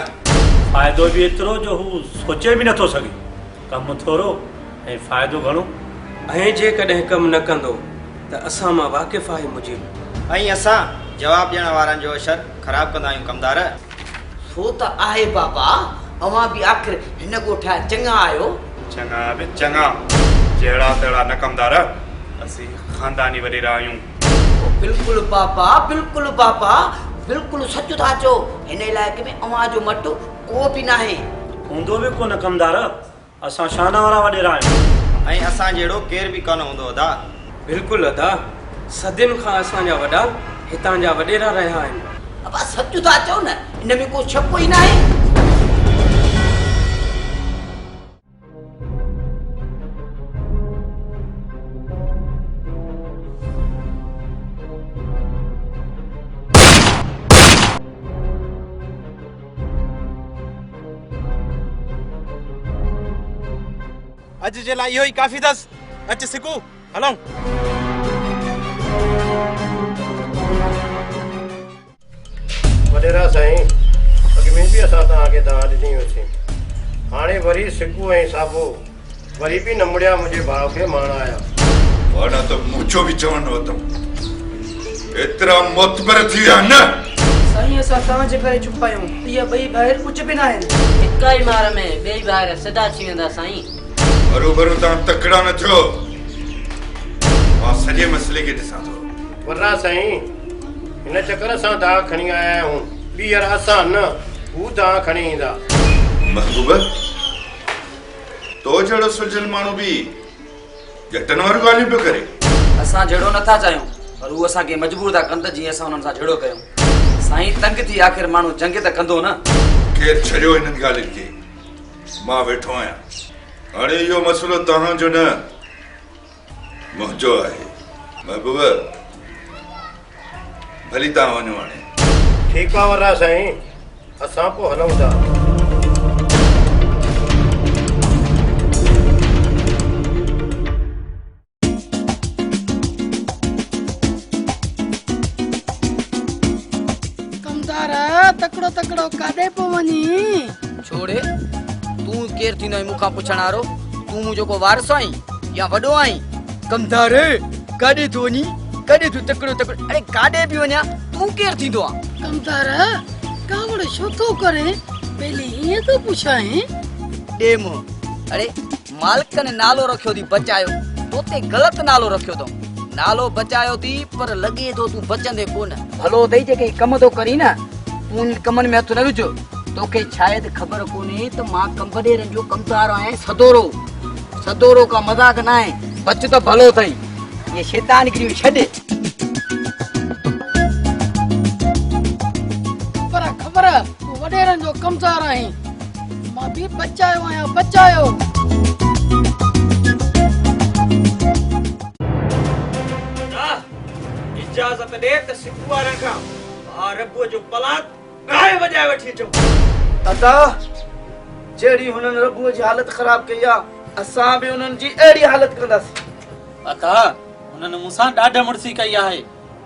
फ़ाइदो बि एतिरो जो हू सोचे बि नथो सघे। कमु थोरो ऐं फ़ाइदो घणो। ऐं जेकॾहिं कमु न कंदो त असां मां वाक़िफ़ आहे मुजीब। ऐं असां जवाब ॾियण वारनि जो अशर ख़राब कंदा आहियूं कमदार। सो त आहे बाबा, अव्हां बि आख़िर हिन ॻोठा चङा आहियो। चङा बि चङा, जहिड़ा तहिड़ा न कमदार, असीं ख़ानदानी वॾेरा आहियूं। बिल्कुलु बाबा, बिल्कुलु बाबा, बिल्कुलु सच था चओ। हिन इलाइक़े में अव्हां जो मटु को बि न आहे। हूंदो बि कोन कमदार, असां शान वारा वॾेरा आहियूं। ऐं असां जहिड़ो केर बि कोन हूंदो अदा। बिल्कुलु अदा, सदियुनि खां असांजा वॾा हितां जा वॾेरा रहिया आहिनि। अबा सच था चओ न, हिन में को शक ई न आहे। अॼु जे लाइ इहो ई काफ़ी अथसि। अच सिकू हलूं। वॾेरा साईं, अॻ में बि असां तव्हांखे दावा ॾिनी हुईसीं, हाणे वरी सिकू ऐं साबो वरी बि न मुड़िया मुंहिंजे भाउ खे माण आया। वाड़ा त मुंहिंजो बि चवणु वतम, एतिरा मोतबर थी विया न। साईं असां तव्हांजे करे चुप आहियूं, इहा ॿई ॿाहिरि कुझु बि न आहिनि। हिक ई मार में ॿई ॿाहिरि सदा थी वेंदा साईं। बरोबर तव्हां तकड़ा न थियो, मां सॼे मसइले खे ॾिसां थो। वर्रा साईं, हिन चकर सां दाग खणी आया आहियूं, ॿीहर असां न हू दाग खणी ईंदा। महबूब, तो जहिड़ो सुजल माण्हू बि जटनि वारियूं ॻाल्हियूं पियो करे। असां जहिड़ो नथा चाहियूं, पर उहे असांखे मजबूर था कनि त जीअं असां हुननि सां जहिड़ो कयूं। साईं तंग थी आख़िर माण्हू जंग त कंदो न। केरु छॾियो हिननि ॻाल्हियुनि खे, मां वेठो आहियां। हाणे इहो मसइलो तव्हांजो न मुंहिंजो आहे। महबूब भली तव्हां वञो हाणे। ठीकु आहे वर्रा साईं, असां पोइ हलूं था। कमदार तकड़ो तकड़ो काॾे पोइ वञी? छोड़े, तूं केरु थींदो आहीं मूंखां पुछण वारो? तूं मुंहिंजो को वारसो आहीं या वॾो आहीं? कमदार काॾे तूं वञी? काॾे तूं तकड़ो तकड़ो? अरे काॾे बि वञा, तूं केरु थींदो आहे? कमदार कावड़ छो थो करे? पहले हीअं तो पुछां। ॾे मुंहुं। अरे मालिकनि नालो रखियो थी बचायो, तोते ग़लति नालो रखियो अथऊं। नालो बचायो थी पर लॻे थो तूं बचंदे कोन। भलो अथई जेके कम थो करी न, तूं कमनि में हथु न विझो। तोखे शायदि ख़बर कोन्हे त मां कंबडेरनि जो कमदार आहियां। सदोरो सदोरो का मज़ाक न आहे। बच त भलो अथई, ये शैतानगिरियूं छॾे। ख़बर तूं वॾेरनि जो कमदार आहीं, मां बि बचायो आहियां। बचायो इजाज़त ॾे त सिकू वारनि खां रबुअ जो पलाक गाए वॼाए वठी अचो। अदा जहिड़ी हुननि रबुअ जी हालत ख़राब कई आहे, असां बि हुननि जी अहिड़ी हालत कंदासीं। अता हुननि मूंसां ॾाढ मुड़सी कई आहे,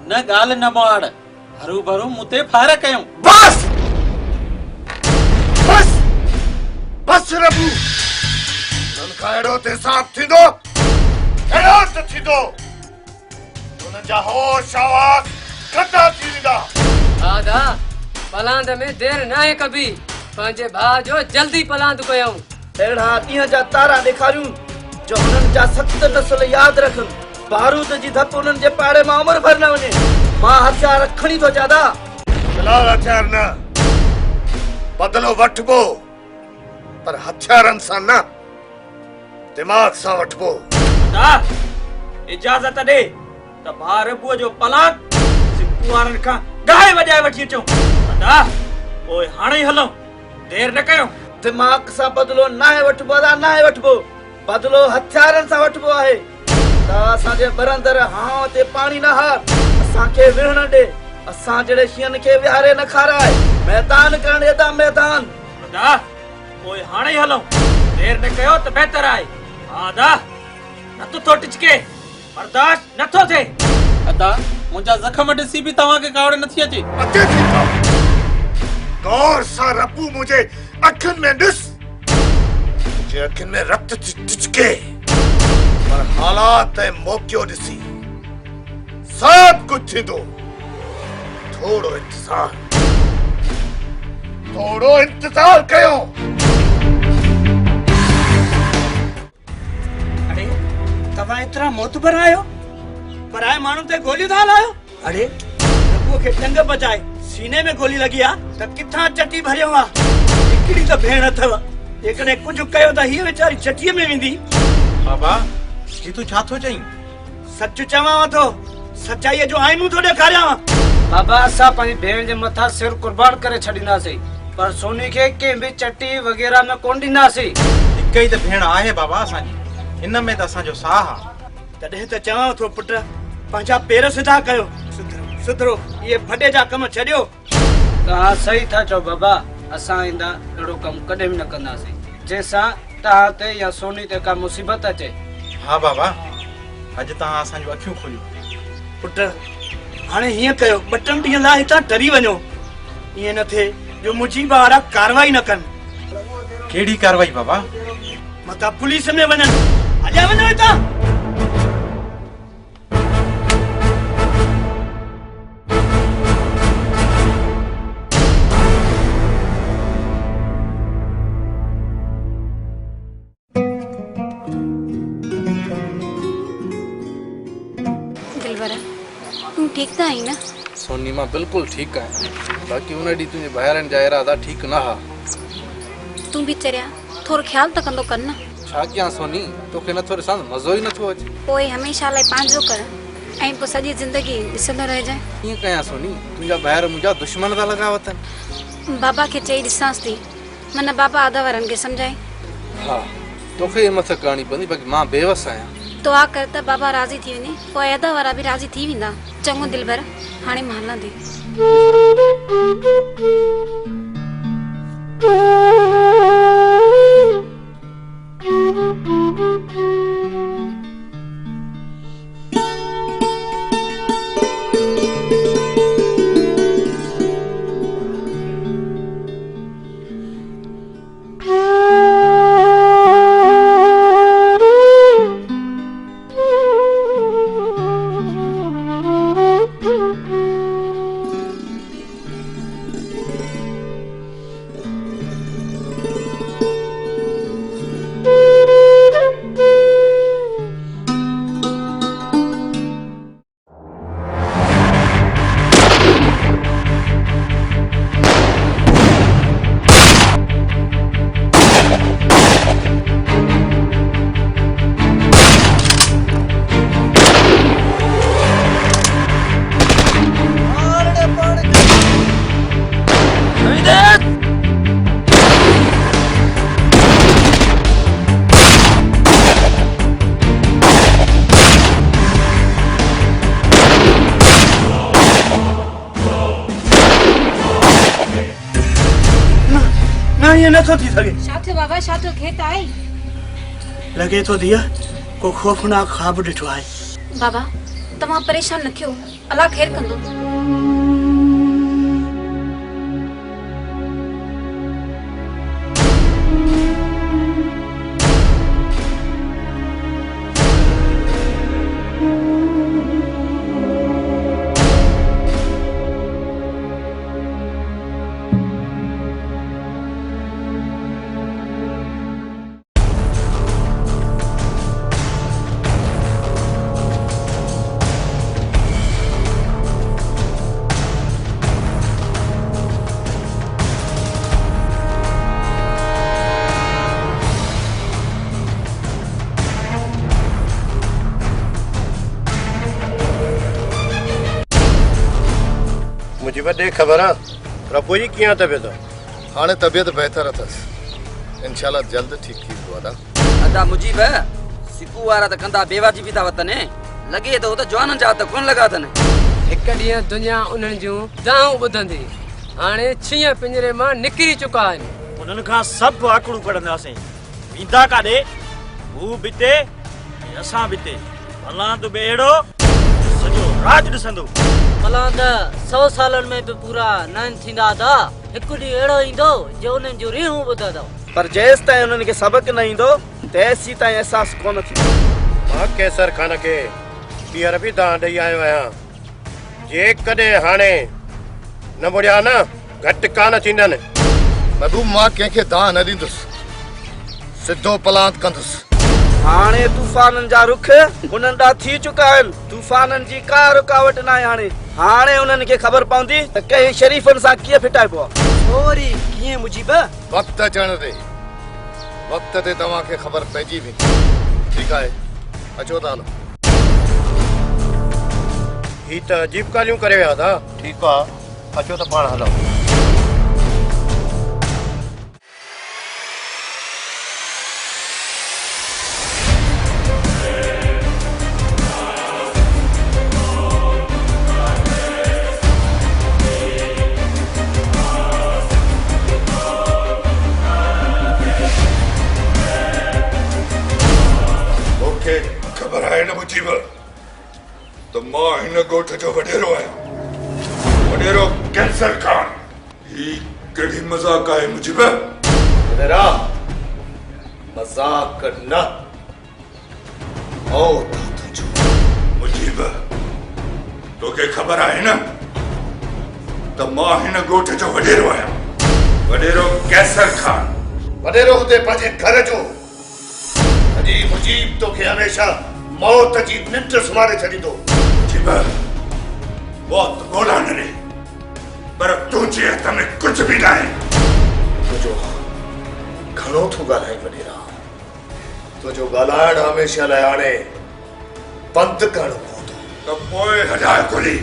न ॻाल्हि न ॿोहाड़, हरू भरू मूं ते फार कयूं। बस बस बस बच रबू उनका एड़ो ते साफ थींदो एड़ो त थींदो उन जा होश आवाज कटा थी वेंदा दादा पलांद में देर ना है कभी पंहिंजे भाउ जो जल्दी पलांद कयूं अहिड़ा ॾींहं जा तारा ॾेखारियूं जो हुननि जा 7 नस्ल यादि रखनि बारूद जी धप हुननि जे पाड़े मां उमिरि भर न वञे मां हथियार खणी थो चादा फिलहाल हथियार न बदलो वठबो पर हथियारनि सां न दिमाग सां वठबो ना इजाज़त ॾे त भाउ रबूअ जो पलांद सिकू वारनि खां गाए वॼाए वठी अचूं ना ओए हाणे ई हलूं देर न कयूं दिमाग सां बदलो नाहे वठबो नाहे वठबो बदलो हथियारनि सां वठबो आहे त असांजे बरंदर हां ते पाणी न हार असांखे विहण ॾे असां जहिड़े शींहनि खे विहारे न खाराए मैदान करण एॾा मैदान ना ओए हाणे ई हलूं देर न कयो त बहितर आहे हा दा नथो थो टिचके बर्दाश्त नथो थिए अदा मुंहिंजा ज़ख़्म ॾिसी बि तव्हांखे कावड़ नथी अचे अचे थी का गौर सां रबू मुझे अखियुनि में ॾिस मुझे अखियुनि में रक्त टिचके पर हालात ऐं मौक़ियो ॾिसी सभु कुझु थींदो थोड़ो इंतज़ार कयो अरे तव्हां एतिरा मोतबर आहियो पराए माण्हू ते गोलियूं था हलायो अरे रबूअ खे टंग बचाए सीने में गोली लगी आ त किथां चटी भरियो आ हिकिड़ी त भेण अथव जेकॾहिं कुझु कयो त हीअ वीचारी चटीअ में वेंदी बाबा ही तूं छा थो चईं सच चवां थो सचाईअ जो आईनू थो ॾेखारियां बाबा असां पंहिंजी भेण जे मथां सिर कुर्बान करे छॾींदासीं पर सोनी खे कंहिं बि चटी वग़ैरह में कोन ॾींदासीं हिकु ई त भेण आहे बाबा असांजी हिन में त असांजो साह आहे तॾहिं त चवां थो पुट पंहिंजा पेर सिधा कयो सुधरो इहे फटे जा कम छॾियो तव्हां सही था चओ बाबा असां ईंदा अहिड़ो कमु कॾहिं बि न कंदासीं जंहिंसां तव्हां ते या सोनी ते का मुसीबत अचे हा बाबा अॼु तव्हां असांजूं अखियूं खोलियूं पुट हाणे हीअं कयो 2 ॾींहं लाइ हितां टरी वञो ईअं न थिए जो मुजीब वारा कार्रवाई न कनि कहिड़ी कार्रवाई बाबा मता पुलिस में वञनि हलिया वञो हितां तू ठीक त आई न सोनी मां बिल्कुल ठीक है बाकी उन डी तुझे बाहरन जा इरादा ठीक ना हा तू भी चरिया थोरो ख्याल त कंदो कर न छा क्या सोनी तोखे न थोरे सां मज़ो ही नथो अचे पोइ हमेशा लाइ पांजो कर ऐं पोइ सॼी जिंदगी ॾिसंदो रहिजांइ कीअं कयां सोनी तुंहिंजा ॿाहिरि मुंहिंजा दुश्मन था लॻा वतन बाबा खे चई ॾिसांसि थी मन बाबा आधा वारनि खे सम्झाई हा तोखे मथे करणी पवंदी बाक़ी मां बेवस आहियां दुआ कर त बाबा राज़ी थी वञे पोइ आधा वारा बि राज़ी थी वेंदा चङो दिलबर हाणे मां हलां थी ये नथो थी सके शाथो बाबा शाथो खेत आई लगे तो दिया को खौफनाक ख्वाब ॾिठो आहे बाबा तव्हां परेशान न थियो अल्लाह खैर कंदो दे ख़बर प्रभु जी कीअं तबियत हाणे तबियत बहितर अथसि इंशाल्लाह जल्द ठीक थी वेंदो अदा अदा मुजीब सिकू वारा त कंदा बेवाजिबी था वतन लगे तो त जवाननि जा त कोन लगा अथनि हिक ॾींहुं दुनिया उन्हनि जूं दाऊं ॿुधंदी हाणे छीअं पिंजरे मां निकिरी चुका आहिनि उन्हनि खां सभु आकड़ूं कढंदासीं वेंदा काॾे हू बिते असां बिते भला तूं ॿेड़ो सॼो राज ॾिसंदो भला त 100 सालनि में बि पूरा न थींदा था हिकु ॾींहुं अहिड़ो ईंदो जो उन्हनि जूं रीहूं ॿुधंदो पर जेसि ताईं उन्हनि खे सबक़ न ईंदो तेसि ताईं अहसास कोन थींदो मां कैसर खान खे ॿीहर बि दां ॾेई आयो आहियां जेकॾहिं हाणे न मुड़िया न घटि कान थींदनि महबूब मां कंहिंखे दां न ॾींदुसि सिधो पलांत कंदुसि हाणे तूफ़ाननि जा रुख उन्हनि ॾांहुं थी चुका आहिनि तूफ़ाननि जी का रुकावट न आहे हाणे उन्हनि खे ख़बर पवंदी त कंहिं शरीफ़नि सां कीअं फिटाइबो आहे छोरी कीअं मुजीब वक़्तु अचण ते वक़्त ते तव्हांखे ख़बर पइजी वेंदी ठीकु आहे अचो था हलो ही त अजीब ॻाल्हियूं करे विया था ठीकु आहे अचो त पाण हलो ख़बर आहे न मुजीब त मां हिन ॻोठ जो वॾेरो आहियां वॾेरो कैंसर खान ही कहिड़ी मज़ाक आहे मुजीब वॾेरा मज़ाक न और मुजीब तोखे ख़बर आहे न त मां हिन ॻोठ जो वॾेरो आहियां वॾेरो कैंसर खान वॾेरो हुते पंहिंजे घर जो अजी मुजीब तोखे हमेशा मौत जी निंड सुम्हारे छॾींदो मुजीब बहुत ॻोल्हा न ॾे पर तुंहिंजे हथ में कुझु बि न आहे तुंहिंजो घणो थो ॻाल्हाए वॾेरा तुंहिंजो ॻाल्हाइण हमेशा लाइ हाणे बंदि करणो पवंदो त पोइ हटाए गोली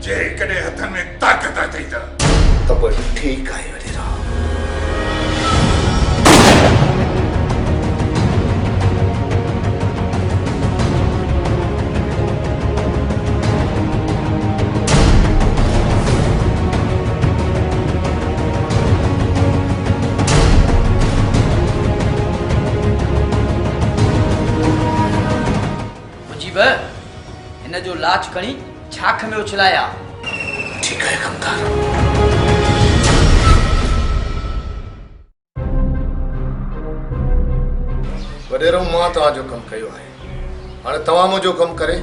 जेकॾहिं हथनि में ताक़त अथई त पोइ ठीकु आहे वॾेरा हिन जो लाच खणी छाख में उछलाया ठीकु आहे कमदार वॾेरो मां तव्हांजो कमु कयो आहे हाणे तव्हां मुंहिंजो कमु करे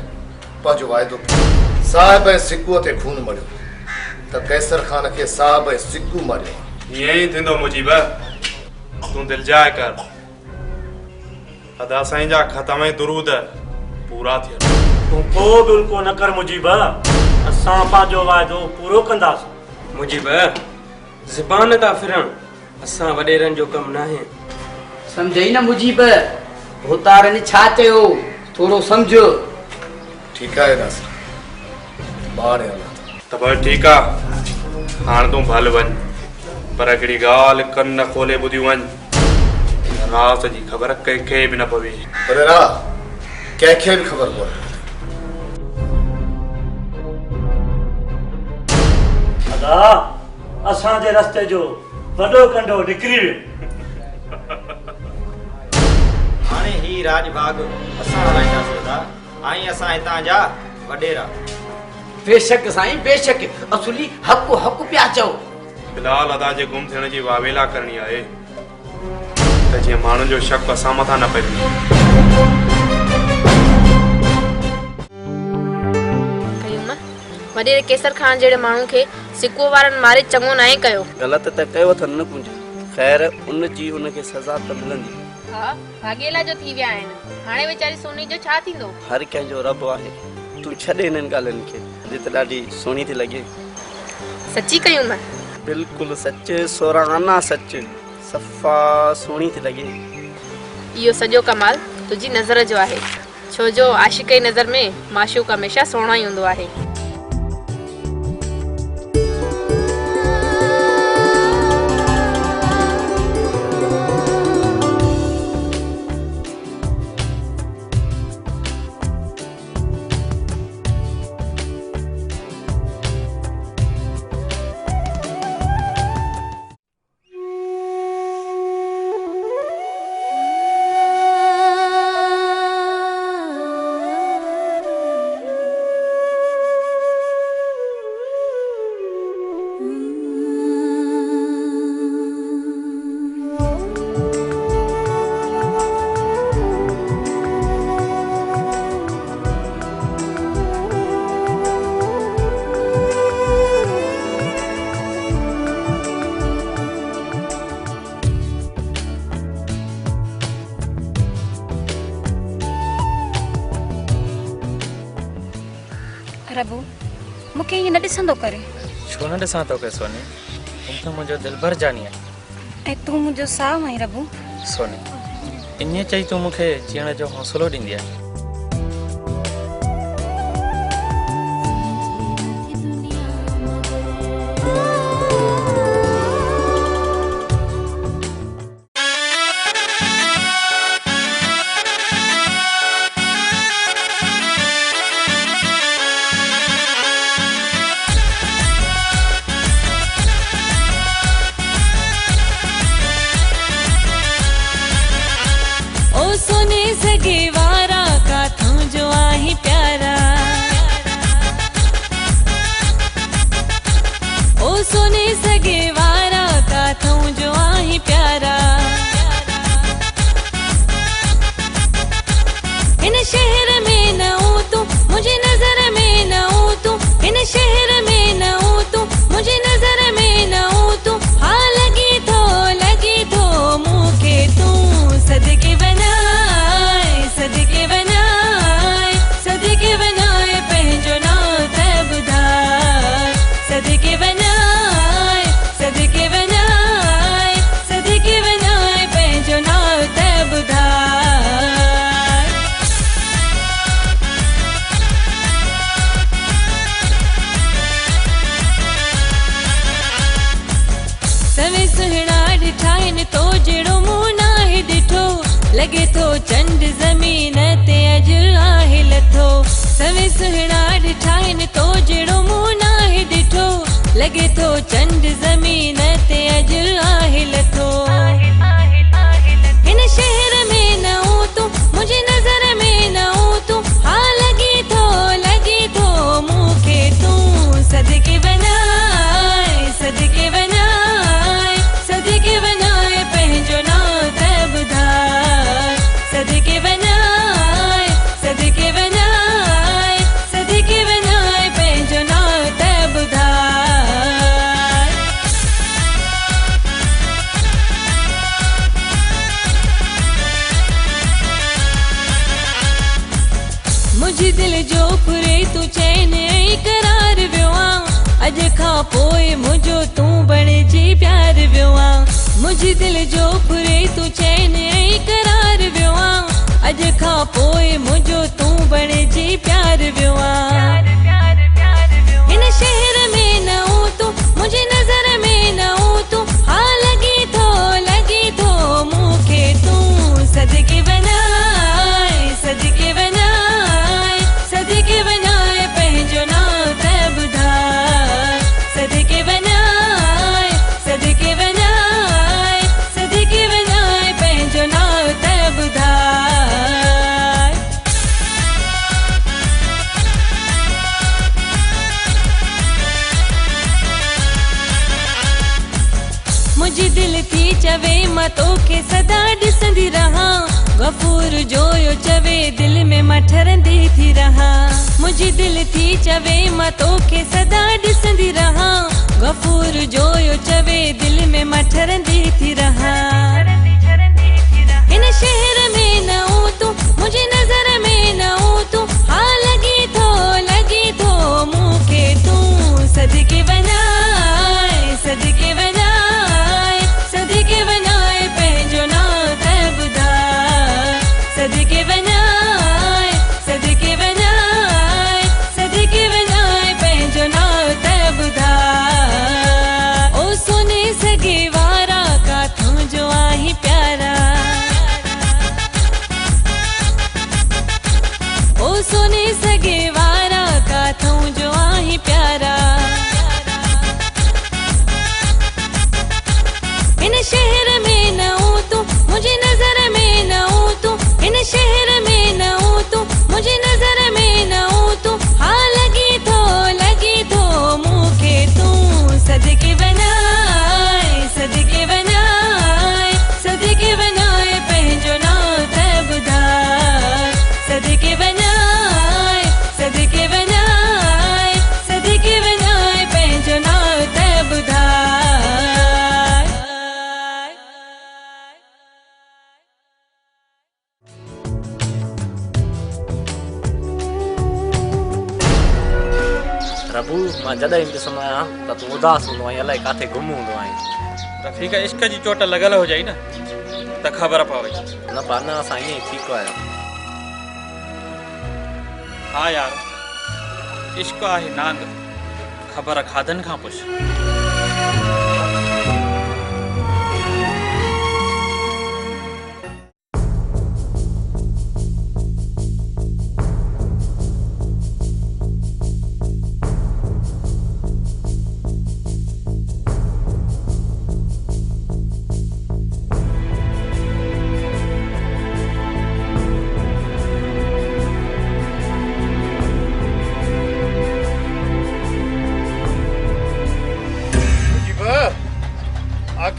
पंहिंजो वाइदो साहिब ऐं सिकूअ ते खून मड़ियो त कैसर खान खे साहिब ऐं सिकू मारियो ईअं ई थींदो मुजीब तूं दिलजाए कर अदा साईं जा ख़तम ऐं दुरूद पूरा थियनि तूं को बि उल्को न कर मुजीब असां पंहिंजो वाइदो पूरो कंदासीं मुजीब ज़बान था फिरण असां वॾेरनि जो कमु न आहे सम्झई न मुजीब भोतारनि छा चयो थोरो सम्झ ठीकु आहे नासिर बाणे हलां त भई ठीकु आहे हाणे तूं भल वञ पर हिकिड़ी ॻाल्हि कन न खोले ॿुधी वञ रात जी ख़बर कंहिंखे बि न पवे वॾेरा कंहिंखे बि ख़बर कोन्हे अदा असांजे रस्ते जो वॾो कंडो निकिरी वियो हाणे ही राजबाग असां हलाईंदासीं था ऐं असां हितां जा वॾेरा बेशक साईं बेशक असुली हक़ हक़ पिया चओ फिलहाल अदा जे गुम थियण जी वावेला करणी आहे त जीअं माण्हुनि जो शक असां मथां न पए वॾेरे केसर खान जहिड़े माण्हू खे सिकूअ वारनि मारे चङो न कयो ग़लति त कयो अथनि न कुंज ख़ैर उन जी उनखे सज़ा त मिलंदी हा भागेला जो थी विया आहिनि हाणे वीचारी सोनी जो छा थींदो हर कंहिंजो रब आहे तूं छॾे हिननि ॻाल्हियुनि खे अॼु त ॾाढी सुहिणी थी लॻे सची कयूं मां बिल्कुलु सच सोराना सच सफ़ा सुहिणी थी लॻे इहो सॼो कमाल तुंहिंजी नज़र जो आहे छो जो आशिक़ जी नज़र में माशूक हमेशह सुहिणो ई हूंदो आहे प्रभु मूंखे ईअं न ॾिसंदो करे। छो न ॾिसां तोखे सोनी, तूं त मुंहिंजो दिलभर जानी आहे ऐं तूं मुंहिंजो साहु आहीं प्रभु। सोनी, इन चई तूं मूंखे जीअण जो हौसलो ॾींदी आहे। लगे थो चंड ज़मीन ते अॼु आहे लथो। सवे सुहिणा ॾिठा आहिनि तो जहिड़ो मूं नाहे ॾिठो। लगे थो चंड ज़मीन ते अॼु आहे लथो। हिन शहर में न हूं तूं, मुंहिंजी नज़र में न हूं तूं। हा लॻे थो मूंखे तूं सदके वञाए, सदके वञाए, सदके वञाए पंहिंजो नाम त ॿुधाए। सदके वञाए, सदके वञाए, सदके वञाए पंहिंजो नाम त ॿुधाए। मुंहिंजी दिलि जो फुरे तूं चैन ऐं करार वियो आहे। अॼु खां पोइ मुंहिंजो तूं बणिजी प्यार वियो आहे। मुंहिंजी दिलि जो फुरे तूं चैन ऐं करार वियो आहे। अॼु खां पोइ मुंहिंजो तूं बणिजी प्यार वियो आहे। हिन शहर में न हूं तूं, मुंहिंजी नज़र में न हूं तूं। हा लॻे थो मूंखे तूं सदके वञाए, सदके वञाए, सदके वञाए पंहिंजो नाम त ॿुधाए। सदके वञाए, सदके वञाए, सदके वञाए पंहिंजो नाम त ॿुधाए। मुंहिंजी दिलि थी चवे मां तोखे सदा ॾिसंदी रहां। गफ़ूर जोयो चवे दिलि में मां ठरंदी थी रहां। मुंहिंजी दिलि थी चवे मां तोखे सदा ॾिसंदी रहां। गफ़ूर जोयो चवे दिलि में मां ठरंदी थी रहां। हिन शहर में न हूं तूं, मुंहिंजी नज़र में न हूं तूं। हा लॻे थो मूंखे तूं सदके वञाए, सदके वञाए, सदके वञाए पंहिंजो नाम त ॿुधाए। सदके वञाए, सदके वञाए, सदके वञाए पंहिंजो नाम त ॿुधाए। ओ सोने सगे वारा काथों जो आहीं प्यारा। ओ सोने सगे वारा काथों जो आहीं प्यारा। हिन शहर में न हूं तूं, मुंहिंजी नज़र में न हूं तूं। हिन शहर में न हूं तूं, मुंहिंजी नज़र में न हूं तूं। हा लॻे थो मूंखे तूं सदके वञाए, सदके वञाए, सदके वञाए पंहिंजो नाम त ॿुधाए। सदके वञाए, सदके वञाए, सदके वञाए पंहिंजो नाम त ॿुधाए। प्रभु मां जॾहिं बि ॾिसंदो आहियां त तूं उदास हूंदो आहीं अलाए किथे गुम हूंदो आहीं रफ़ीक इश्क जी चोट लॻल हुजई न त ख़बर पवई न पाना असां ईअं ई ठीकु आहियूं हा यार इश्क आहे नांग ख़बर खाधनि खां पुछ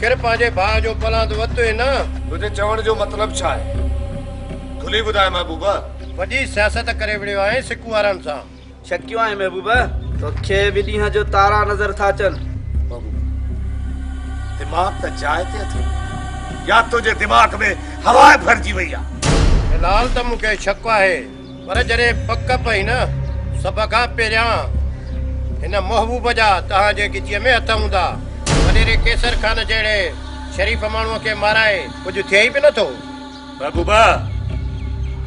आखिर पंहिंजे भाउ जो पलांद वरितो न तुंहिंजे चवण जो मतिलबु छा आहे खुली ॿुधाए महबूबा वॾी सियासत करे विड़ियो आहे सिकू वारनि सां शकियो आहे महबूबा तोखे बि ॾींहं जो तारा नज़र था अचनि दिमाग़ त जाइ ते अथई या तुंहिंजे दिमाग़ में हवा भरिजी वई आहे फिलहाल त मूंखे शक आहे पर जॾहिं पक पई न सभ खां पहिरियां हिन महबूब जा तव्हांजे गिचीअ में हथ हूंदा वॾेरे केसर खान जहिड़े शरीफ़ माण्हूअ खे माराए कुझु थिए ई बि नथो महबूबा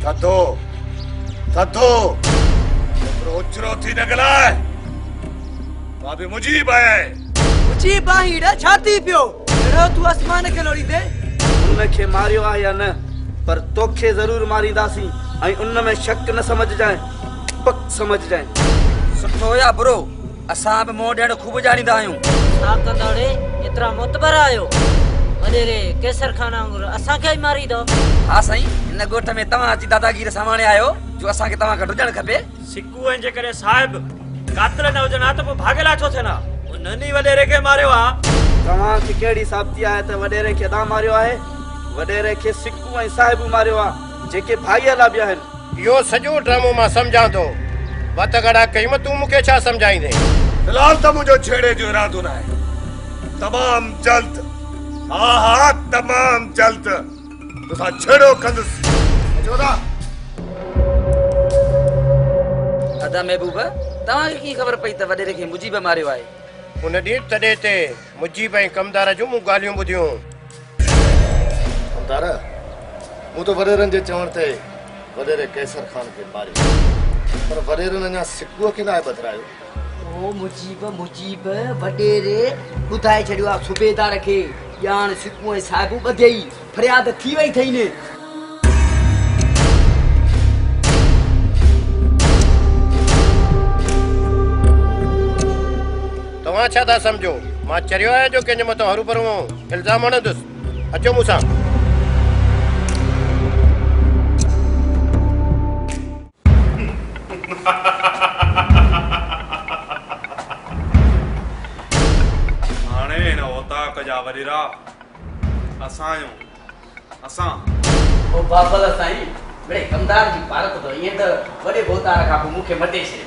थधो थधो एतिरो उचरो थी न ॻाल्हाए मां बि मुजीब आहियां मुजीब आहीं छा थी पियो अहिड़ो तूं आसमान खे लोड़ींदे उनखे मारियो आहे या न पर तोखे ज़रूर मारींदासीं ऐं उन में शक न समझजांइ पक समझजांइ सुठो या बुरो असां बि मोह ॾियणु ख़ूब ॼाणींदा आहियूं छा कंदाड़े एतिरा मोतबर आहियो वॾेरे केसर खान वांगुरु असांखे ई मारींदो हा साईं हिन ॻोठ में तव्हां अची दादागीर सामाने आहियो जो असांखे तव्हां खां ॾुजणु खपे सिकू जे करे साहिब कातिल न हुजनि हा त पोइ भागेला छो थियनि हा उन्हनि वॾेरे खे मारियो आहे तव्हांखे कहिड़ी साबिती आहे त वॾेरे खे तव्हां मारियो आहे वॾेरे खे सिकू ऐं साहिबु मारियो आहे जेके भाईअ लाइ बि आहिनि इहो सॼो ड्रामो मां सम्झां थो वत गड़ा कई तूं मूंखे छा सम्झाईंदे फिलहाल त मुंहिंजो छेड़े जो इरादो न आहे तमाम जल्द हा हा तमाम जल्द तोसां छेड़ो कंदुसि चोदा अदा महबूबा तव्हांखे कीअं ख़बर पई त वॾेरे खे मुजीब मारियो आहे उन ॾींहुं तॾहिं ते मुजीब ऐं कमदार जूं मूं ॻाल्हियूं ॿुधियूं कमदार मूं त वॾेरनि जे चवण ते वॾेरे केसर खान खे मारियो पर वॾेरनि अञा सिकूअ खे न आहे बदिरायो ओ मुजीब मुजीब वॾेरे ॿुधाए छॾियो आहे सूबेदार खे ॼाण सिकू ऐं साहिबु ॿधई फरियाद थी वई अथई न तव्हां छा था सम्झो मां चरियो आहियां जो कंहिंजे मथां हरू भरू इल्ज़ाम हणंदुसि अचो मूंसां हाणे न ओताक जा वॾेरा असां ओ बाबल साईं बड़े कमदार जी पारत तो ईअं त वॾे भोतार खां पोइ मूंखे मटे छॾियो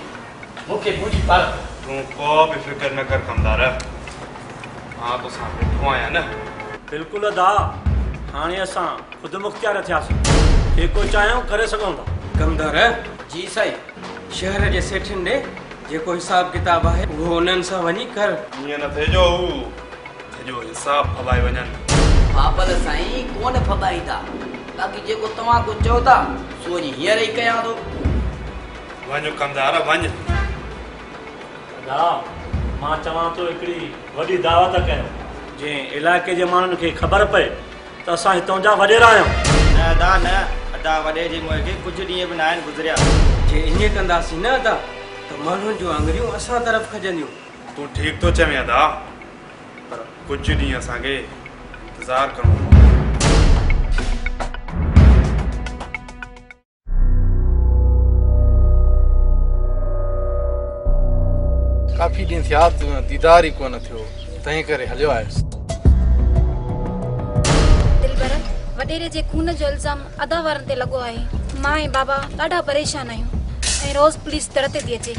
मूंखे मुंहिंजी पारत तूं को बि फिक्र न कर कमदार मां तोसां वेठो आहियां न बिल्कुलु अदा हाणे असां ख़ुदि मुख़्तियार थियासीं जेको चाहियूं करे सघूं था कमदार जी साईं शहर जे सेठनि ॾे जेको हिसाब किताब आहे उहो उन्हनि सां वञी कर ईअं न थिएजो हू सॼो हिसाब फबाए वञनि बाबल साईं कोन फबाईंदा बाक़ी जेको तव्हां को चओ था सो वञी हींअर ई कयां थो वञ कमदार वञ अदा मां चवां थो हिकिड़ी वॾी दावत कयो जंहिं इलाइक़े जे माण्हुनि खे ख़बर पए त असां हितां जा वॾेरा आहियूं न अदा न अदा वॾे जी मुंहुं खे कुझु ॾींहं बि न आहिनि गुज़रिया जे ईअं कंदासीं न अदा त माण्हुनि जूं आङुरियूं असां तरफ़ खजंदियूं तूं ठीक तो चवें अदा पर कुछ ॾींहं असांखे इंतज़ार करिणो काफ़ी ॾींहं थिया तूं दीदार ई कोन थियो तंहिं करे हलियो आयुसि दिलबर वॾेरे जे खून जो इल्ज़ाम अदा वारनि ते लॻो आहे मां ऐं बाबा ॾाढा परेशान आहियूं ऐं रोज़ पुलिस दर ते थी अचे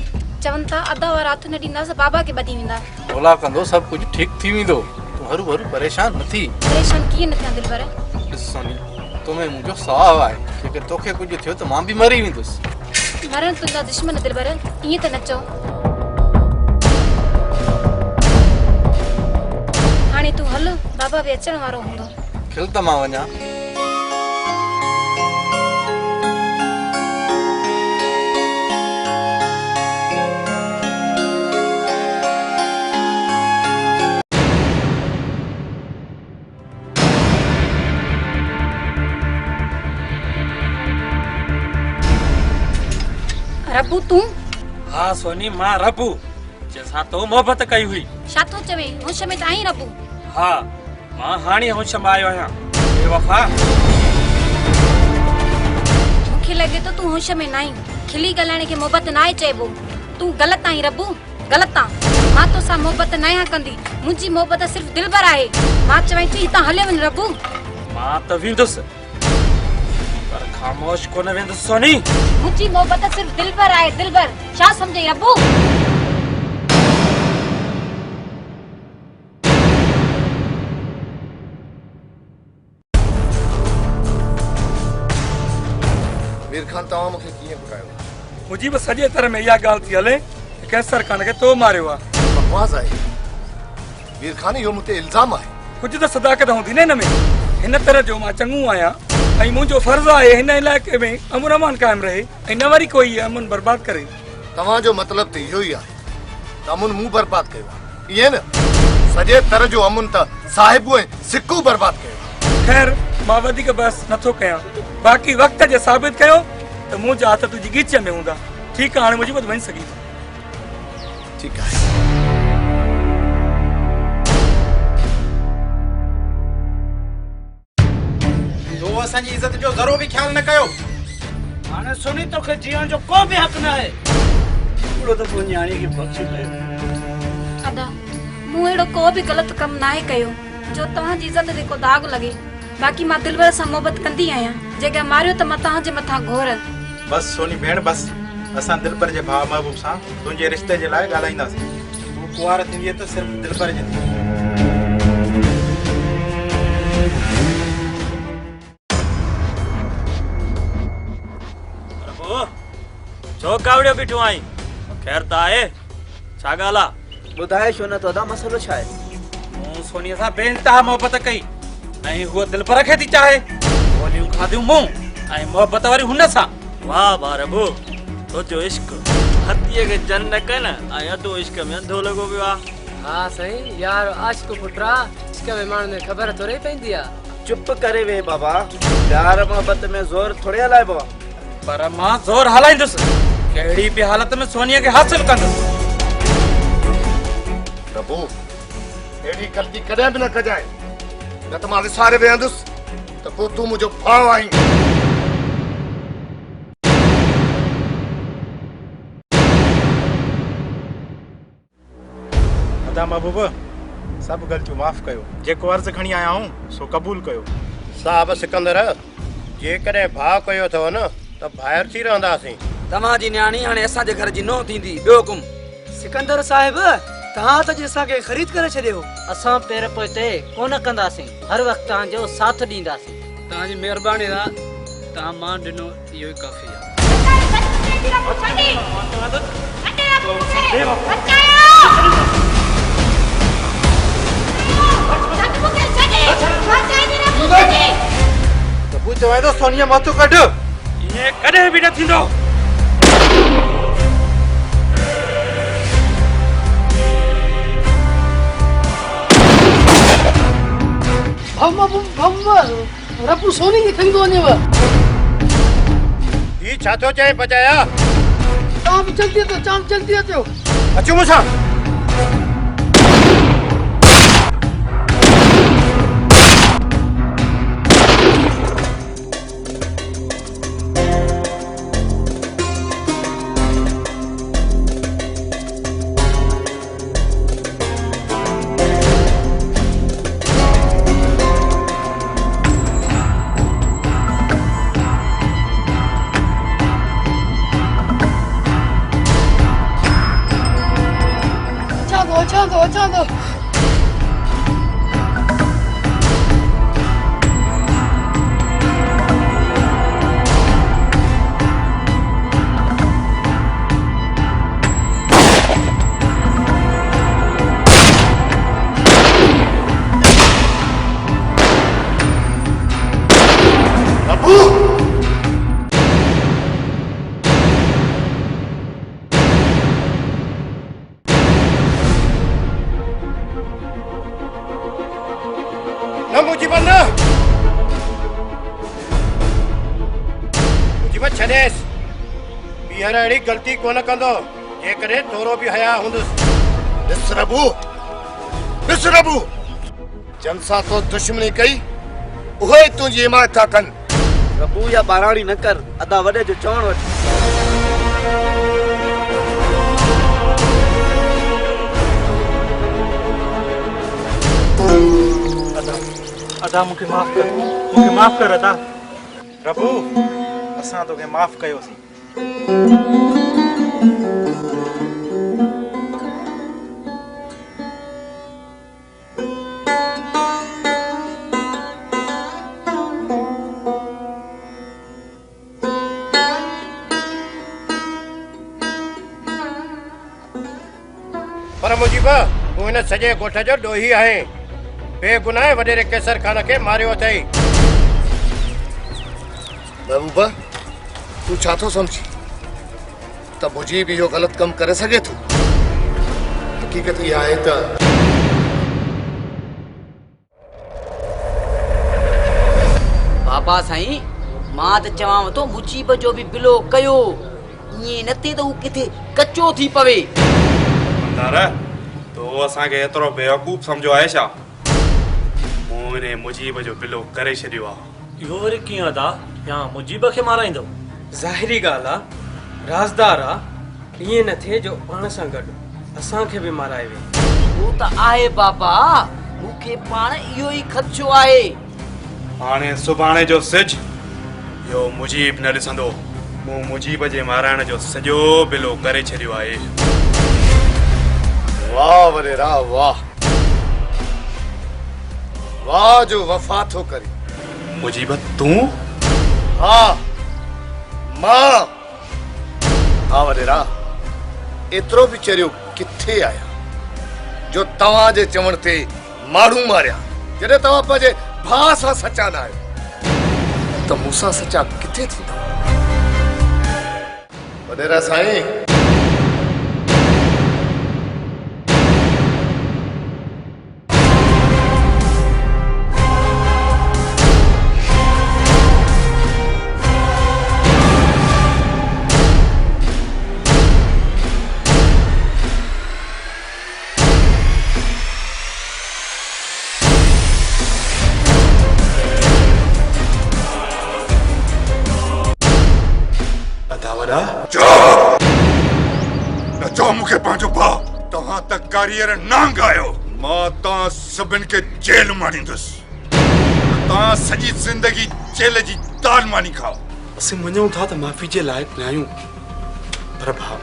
चवनि था अदा वारा हथ न ॾींदासीं बाबा खे ॿधी वेंदा भोला कंदो सभु कुझु ठीकु थी वेंदो तूं हरू भरू परेशान न थी परेशान कीअं न थियां दिलबर ॾिस सोनी तोमें मुंहिंजो सुभाउ आहे जेकर तोखे कुझु थियो त मां बि मरी वेंदुसि मरण तुंहिंजा दुश्मन दिलबर ईअं त न चओ बाबा बि अचण वारो हूंदो। खिल त मां वञा। रबू तूं हाँ सोनी मां रबू जैसा तो मोहब्बत कई हुई। छा थो चवे होश में त आहीं रबू? हाँ मां हाणे होश में आयो आहियां। बेवफा मूंखे लॻे थो तूं होश में न आहीं। खिली ॻाल्हाइण खे मोहब्बत न आहे चइबो। तूं ग़लति आहीं रबू, ग़लति आहीं। मां तोसां मोहब्बत न आहियां कंदी। मुंहिंजी मोहब्बत सिर्फ़ दिलबर आहे। मां चवां थी हितां हले वञ रबू। मां त वेंदुसि पर ख़ामोश कोन वेंदुसि सोनी। मुंहिंजी मोहब्बत सिर्फ़ दिलबर आहे, दिलबर। छा सम्झई रबू? मीर खान तव्हां मूंखे कीअं ॿुधायो? मुंहिंजी बि सॼे तरह में इहा ॻाल्हि थी हले कैसर खान खे तो मारियो आहे। बकवास आहे मीर खान, इहो मूं ते इल्ज़ाम आहे। कुझु त सदाकत हूंदी न हिन में। हिन तरह जो मां चङो आहियां ऐं मुंहिंजो फर्ज़ आहे हिन इलाइक़े में अमन अमान कायम रहे ऐं न वरी कोई अमन बर्बाद करे। तव्हांजो मतिलबु त इहो ई आहे त अमन मूं बर्बाद कयो आहे, ईअं न? सॼे तरह जो अमन त साहिबु ऐं सिक्कू बर्बाद कयो। खैर मां वधीक बहस नथो कयां। बाक़ी वक़्त जे साबित कयो त मुंहिंजा हथ तुंहिंजी गीच में हूंदा। ठीकु आहे, हाणे मुंहिंजी वञी सघी। ठीकु आहे। तो असांजी इज़त जो ज़रो भी ख्याल न कयो। हाणे सुनी तोखे जीअण जो को बि हक़ न आहे। हिकिड़ो दफ़ो न्याणी खे बख़्शे कयो। अदा मूं अहिड़ो को बि ग़लति कमु नाहे कयो जो तव्हांजी इज़त ते को दाग़ लॻे। बाक़ी मां दिलबर सां मोहबत कंदी आहियां। जेका मारियो त मां तव्हांजे मथां घोर। बस सोनी भेण बस। असां दिलबर जे भाउ महबूब सां तुंहिंजे रिश्ते जे लाइ ॻाल्हाईंदासीं। तूं कुंवार थींदीअ त सिर्फ़ दिलबर जे थी। छो कावड़ियो बीठो आई? खैर त आहे? छा ॻाल्हि आहे? ॿुधाए छो न तो दा मसलो छा आहे? मूं सोनीअ सां बेइंतहा मोहबत कई ऐं हूअ दिलबर खे थी चाहे। गोलियूं खाधियूं मूं ऐं मोहबत वरी हुन सां। वाह वाह रबू, तुंहिंजो इश्क हथीअ खे जन न कनि ऐं अधो इश्क में अंधो लॻो पियो आहे। हाँ सही यार, आशिक पुटरा इश्क में माण्हुनि खे ख़बर थोरी पवंदी आहे। चुप करे वे बाबा। प्यार मोहब्बत में ज़ोर थोड़ी हलाइबो आहे। पर मां ज़ोर हलाईंदुसि। कहिड़ी बि हालत में सोनीअ खे हासिल कंदुसि। प्रभु अहिड़ी ग़लती कॾहिं बि न कजांइ, न त मां विसारे वेहंदुसि त पोइ तूं मुंहिंजो भाउ आहीं। अदा महबूब सभु ग़लतियूं माफ़ कयो। जेको अर्ज़ु खणी आया आहियूं सो क़बूल कयो। साहब सिकंदर, जेकॾहिं भाउ कयो अथव न त ॿाहिरि थी रहंदासीं। तव्हांजी न्याणी हाणे असांजे घर जी नौं थींदी। ॿियो हुकुम। सिकंदर साहिब, तव्हां त असांखे ख़रीद करे छॾियो। असां पेर पोइते कोन कंदासीं। हर वक़्तु तव्हांजो साथ ॾींदासीं। तव्हांजी महिरबानी आहे। तव्हां मान ॾिनो इहो ई काफ़ी आहे। प्रभु चवां थो सोनीअ मथो कढ। ये कॾहिं बि न थींदो। रबू सोनी खे खणी थो वञेव। ही छा थो चए बचाया? तव्हां बि जल्दी अचो, जाम जल्दी अचो। अचो मूंसां। अचां थो। न मुजीब न मुजीब छॾेसि ॿीहर अहिड़ी ग़लती कोन कंदो जेकॾहिं थोरो बि हया हूंदुसि ॾिस रबू जन सां तो दुश्मनी कई उहे ई तुंहिंजी हिमायत था कनि रबू या ॿाराणी न कर अदा वॾे जो चवण वठ अदा मूंखे माफ़ कर अदा प्रभु असां तोखे माफ़ कयोसीं। पर मुजीब तूं हिन सॼे ॻोठ जो ॾोही आहे बेगुनाह वॾेरे केसर खान खे मारियो अथई। महबूबा तूं छा थो सम्झी त मुजीब इहो ग़लति कमु करे सघे थो? हक़ीक़त इहा आहे त बाबा साईं मां त चवांव थो मुजीब जो बि बिलो कयो ईअं न थिए त हू किथे कचो थी पवे। तो असांखे एतिरो बेवकूफ़ सम्झो आहे छा? मूं हिन मुजीब जो बिलो करे छॾियो आहे। इहो वरी कीअं अदा या मुजीब खे माराईंदो? ज़ाहिरी ॻाल्हि आहे राज़दार आहे ईअं न थिए जो पाण सां गॾु असांखे बि माराए वे। हू त आहे बाबा मूंखे पाण इहो ई ख़दशो आहे। हाणे सुभाणे जो सिज इहो मुजीब न ॾिसंदो। मूं मुजीब जे माराइण जो सॼो बिलो करे छॾियो आहे। वाह वरेरा वाह वाह जो वफ़ा थो करे। मुजीब तूं? हाँ मां हाँ वरेरा एतिरो बि चरियो किथे आया जो तव्हां जे चवण ते माण्हू मारिया जॾहिं तव्हां पंहिंजे भाउ सां सचा न आहियो त मूंसां सचा किथे थींदा? वडेरा साईं चओ मूंखे पंहिंजो भाउ तव्हां त कारीअर नांग आहियो। मां तव्हां सभिनि खे जेल माणींदुसि। तव्हां सॼी ज़िंदगी जेल जी दाल मानी खाओ। असीं मञूं था त माफ़ी जे लाइक़ न आहियूं पर भाउ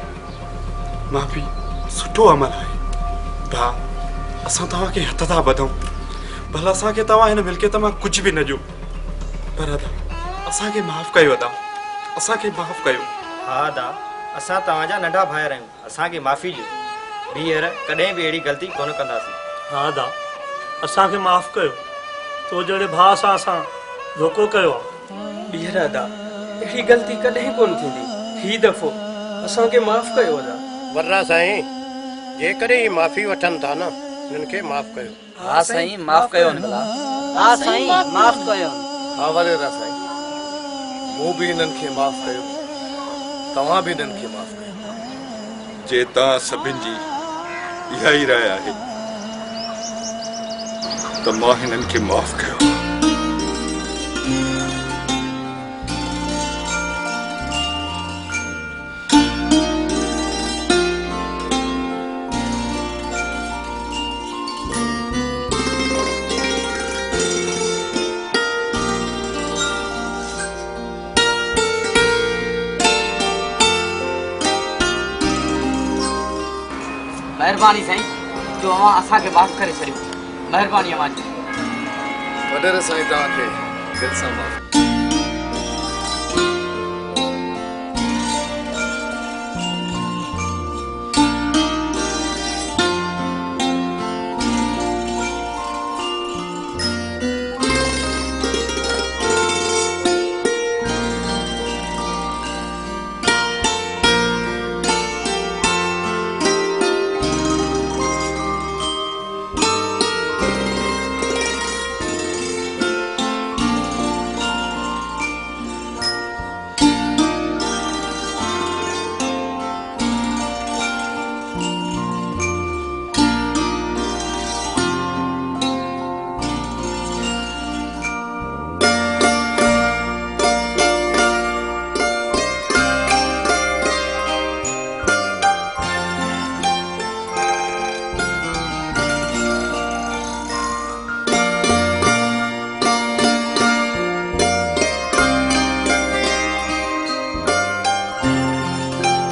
माफ़ी सुठो अमल आहे। भाउ असां तव्हांखे हथ था ॿधूं भला असांखे तव्हां हिन मिल्कियत मां कुझु बि न ॾियो पर अदा असांखे माफ़ कयो। अदा असांखे माफ़ कयो। हा अदा असां तव्हांजा नंढा भाइर आहियूं असांखे माफ़ी ॾियो। ॿीहर कॾहिं बि अहिड़ी ग़लती कोन कंदासीं। हा अदा असांखे माफ़ कयो तो जहिड़े भाउ सां असां धोखो कयो आहे। ॿीहर अदा अहिड़ी ग़लती कॾहिं कोन थींदी। ही दफ़ो असांखे माफ़ कयो अदा। वर्रा साईं जेकॾहिं ही माफ़ी वठनि था न हिननि खे माफ़ कयो। हा साईं माफ़ कयो भला। हा साईं माफ़ कयो। हा वरेरा साईं मूं बि हिननि खे माफ़ कयो तव्हां बि हिननि खे माफ़ कयो। जे तव्हां सभिनि जी इहा ई राय आहे त मां हिननि खे माफ़ कयो। मेहरबानी साईं जो अवां असांखे माफ़ करे छॾियो। मेहरबानी अवां जी। वडेरे साईं तव्हांखे दिलि सां माफ़।